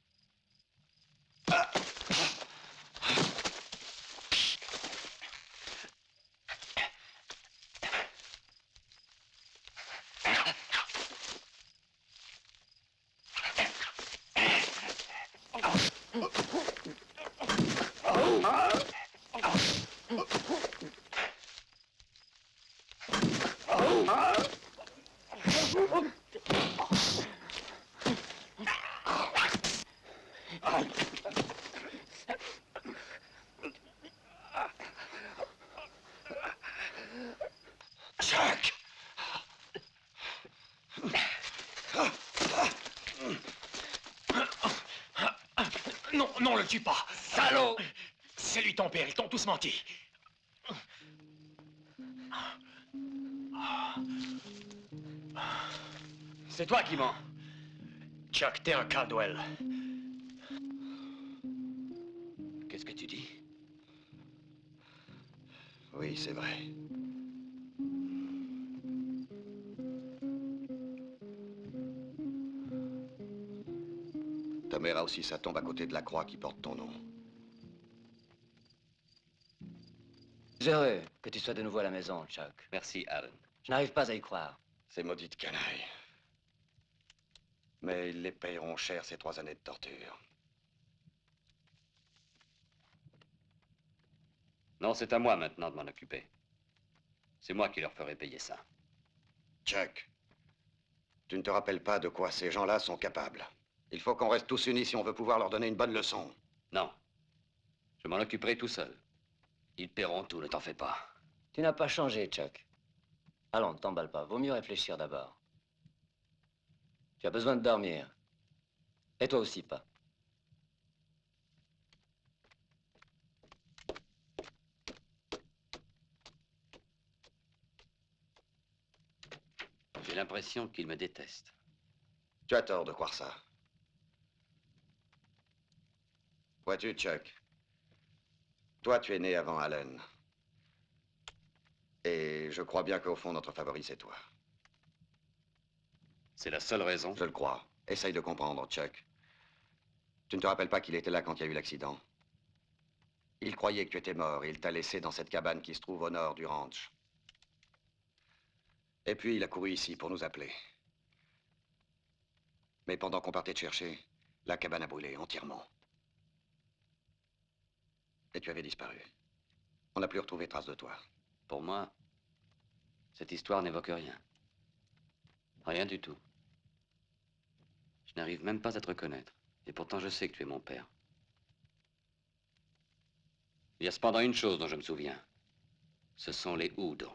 Chuck! Non, non, le tue pas! Salaud! C'est lui ton père, ils t'ont tous menti. C'est toi qui mens. Chuck, t'es un Caldwell. Qu'est-ce que tu dis? Oui, c'est vrai. Ta mère a aussi sa tombe à côté de la croix qui porte ton nom. Je suis heureux que tu sois de nouveau à la maison, Chuck. Merci, Alan. Je n'arrive pas à y croire. Ces maudites canailles. Mais ils les payeront cher, ces 3 années de torture. Non, c'est à moi maintenant de m'en occuper. C'est moi qui leur ferai payer ça. Chuck, tu ne te rappelles pas de quoi ces gens-là sont capables. Il faut qu'on reste tous unis si on veut pouvoir leur donner une bonne leçon. Non. Je m'en occuperai tout seul. Ils paieront tout, ne t'en fais pas. Tu n'as pas changé, Chuck. Allons, ne t'emballe pas. Vaut mieux réfléchir d'abord. Tu as besoin de dormir. Et toi aussi, pas. J'ai l'impression qu'ils me détestent. Tu as tort de croire ça. Vois-tu, Chuck, toi, tu es né avant Allen. Et je crois bien qu'au fond, notre favori, c'est toi. C'est la seule raison? Je le crois. Essaye de comprendre, Chuck. Tu ne te rappelles pas qu'il était là quand il y a eu l'accident? Il croyait que tu étais mort et il t'a laissé dans cette cabane qui se trouve au nord du ranch. Et puis, il a couru ici pour nous appeler. Mais pendant qu'on partait te chercher, la cabane a brûlé entièrement. Et tu avais disparu. On n'a plus retrouvé trace de toi. Pour moi, cette histoire n'évoque rien. Rien du tout. Je n'arrive même pas à te reconnaître. Et pourtant, je sais que tu es mon père. Il y a cependant une chose dont je me souviens. Ce sont les Udo.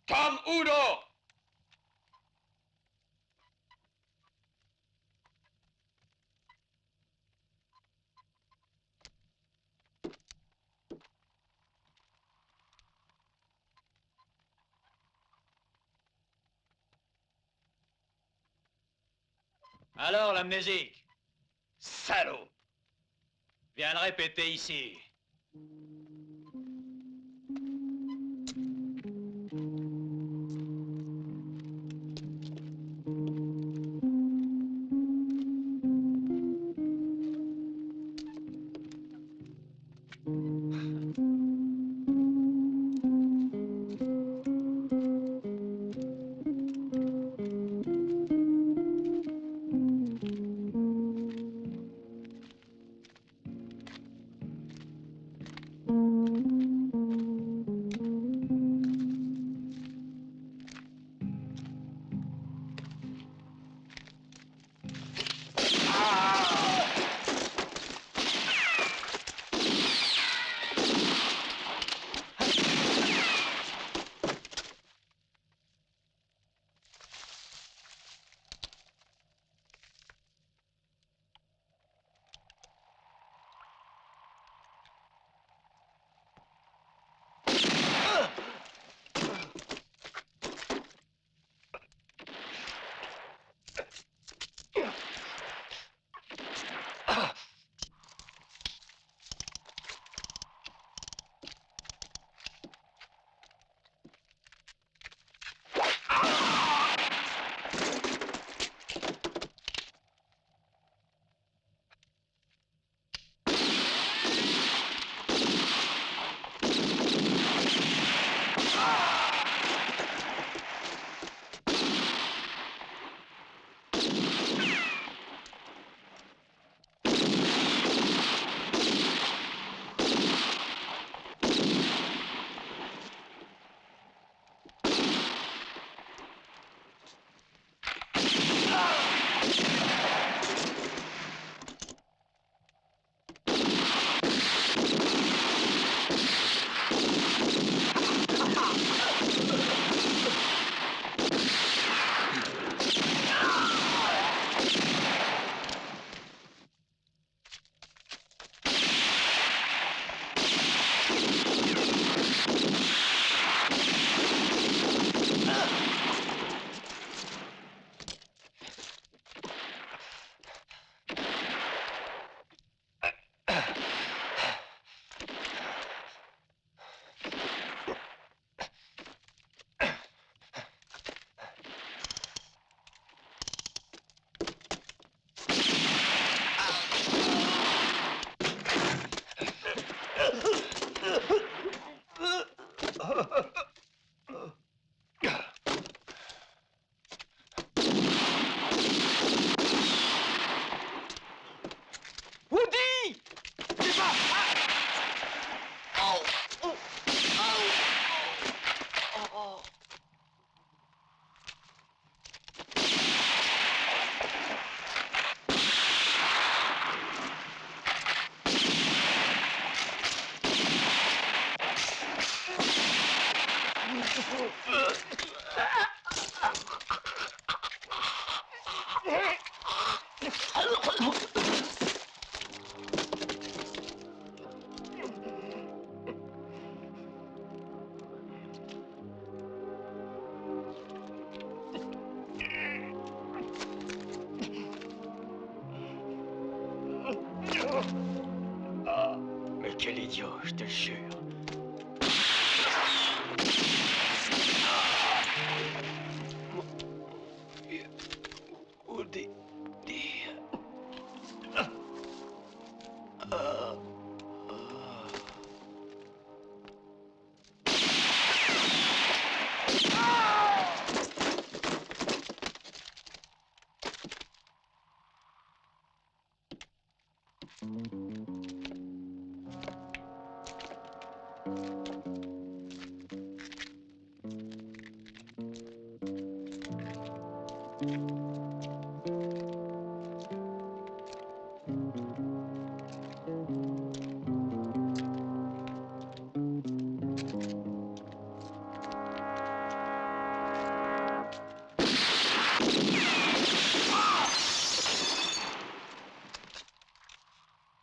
Tom Udo! Alors, l'amnésique? Salaud! Viens le répéter ici. Mais quel idiot, je te jure.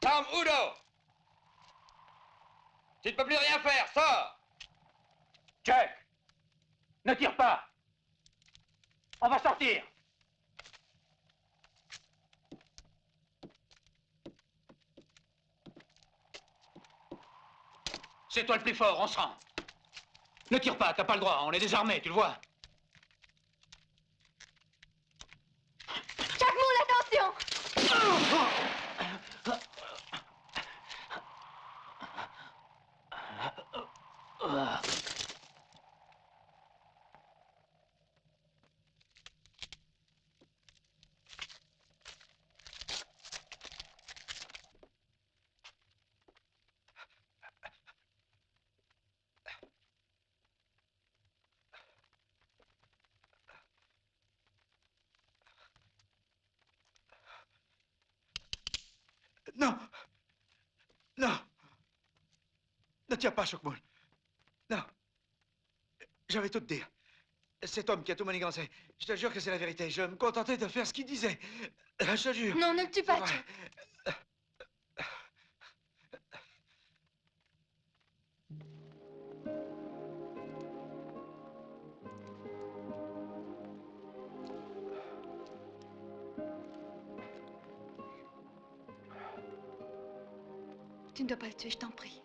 Tom Udo! Tu ne peux plus rien faire, sors! Chuck! Ne tire pas! On va sortir! C'est toi le plus fort, on se rend. Ne tire pas, t'as pas le droit, on est désarmés, tu le vois. Chuck Moule, attention! Non! Non! Ne tiens pas, Choc-Moule. Non. Je vais tout te dire. Cet homme qui a tout manigancé, je te jure que c'est la vérité. Je me contentais de faire ce qu'il disait. Je te jure. Non, ne le tue pas, Chuck. Tu ne dois pas le tuer, je t'en prie.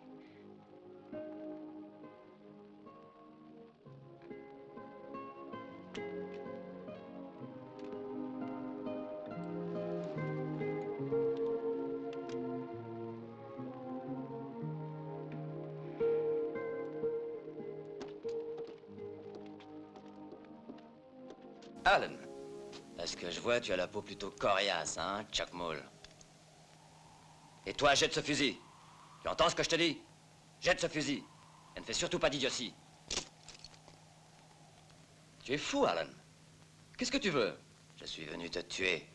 Alan, à ce que je vois, tu as la peau plutôt coriace, hein, Chuck Moule. Et toi, jette ce fusil. Tu entends ce que je te dis? Jette ce fusil. Et ne fais surtout pas d'idiotie. Tu es fou, Alan. Qu'est-ce que tu veux? Je suis venu te tuer.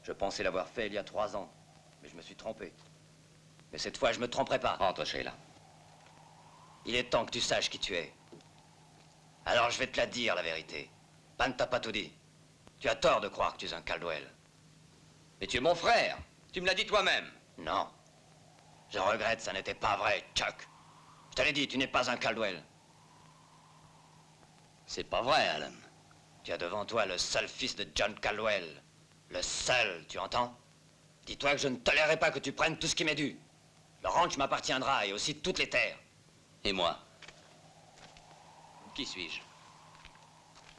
Je pensais l'avoir fait il y a 3 ans, mais je me suis trompé. Mais cette fois, je me tromperai pas. Rentre, Sheila. Il est temps que tu saches qui tu es. Alors je vais te la dire, la vérité. Pan ne t'a pas tout dit. Tu as tort de croire que tu es un Caldwell. Mais tu es mon frère. Tu me l'as dit toi-même. Non. Je regrette, ça n'était pas vrai, Chuck. Je te l'ai dit, tu n'es pas un Caldwell. C'est pas vrai, Alan. Tu as devant toi le seul fils de John Caldwell. Le seul, tu entends? Dis-toi que je ne tolérerai pas que tu prennes tout ce qui m'est dû. Le ranch m'appartiendra et aussi toutes les terres. Et moi? Qui suis-je?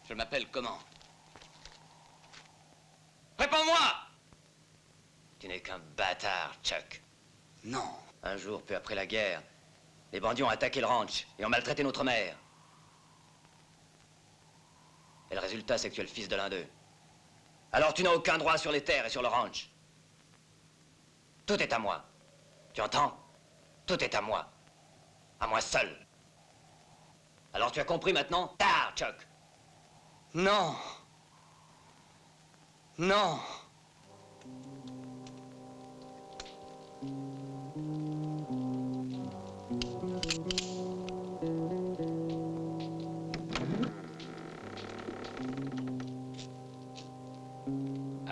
Je m'appelle comment? Réponds-moi! Tu n'es qu'un bâtard, Chuck. Non. Un jour, peu après la guerre, les bandits ont attaqué le ranch et ont maltraité notre mère. Et le résultat, c'est que tu es le fils de l'un d'eux. Alors tu n'as aucun droit sur les terres et sur le ranch. Tout est à moi. Tu entends? Tout est à moi. À moi seul. Alors tu as compris maintenant? Tard, Chuck. Non. Non.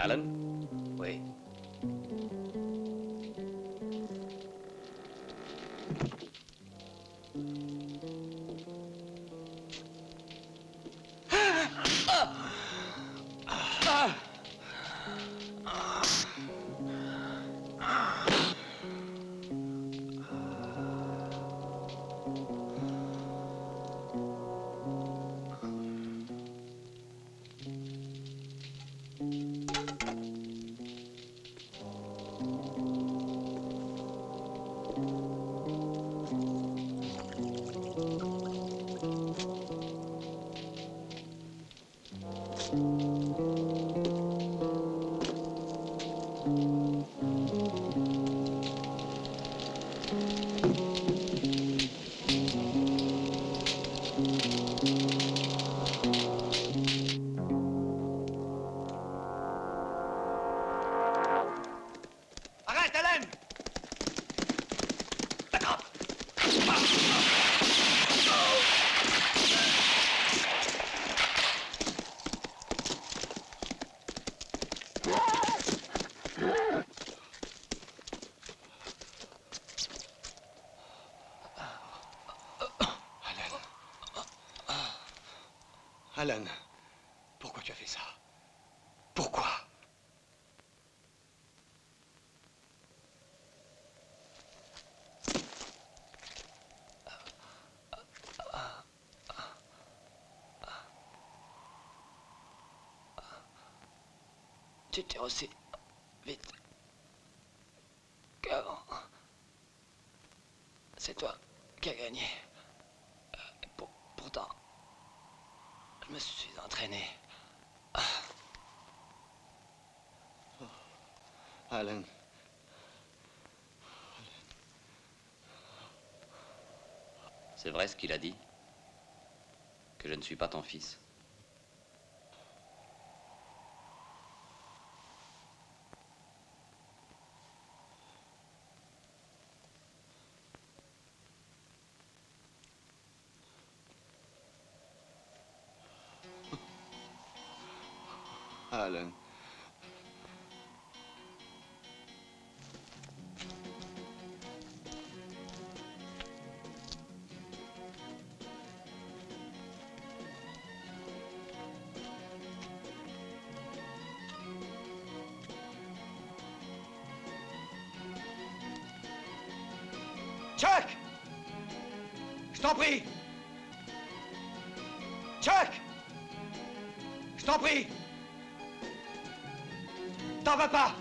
Alan? Oui. Arrête, Allen! Attrape! Alan, pourquoi tu as fait ça? Pourquoi? Tu tires aussi vite qu'avant. C'est toi qui as gagné. Pourtant, je me suis entraîné. Alan. C'est vrai ce qu'il a dit? Que je ne suis pas ton fils? Alan. Chuck! Je t'en prie! Chuck! Je t'en prie! T'en vas pas!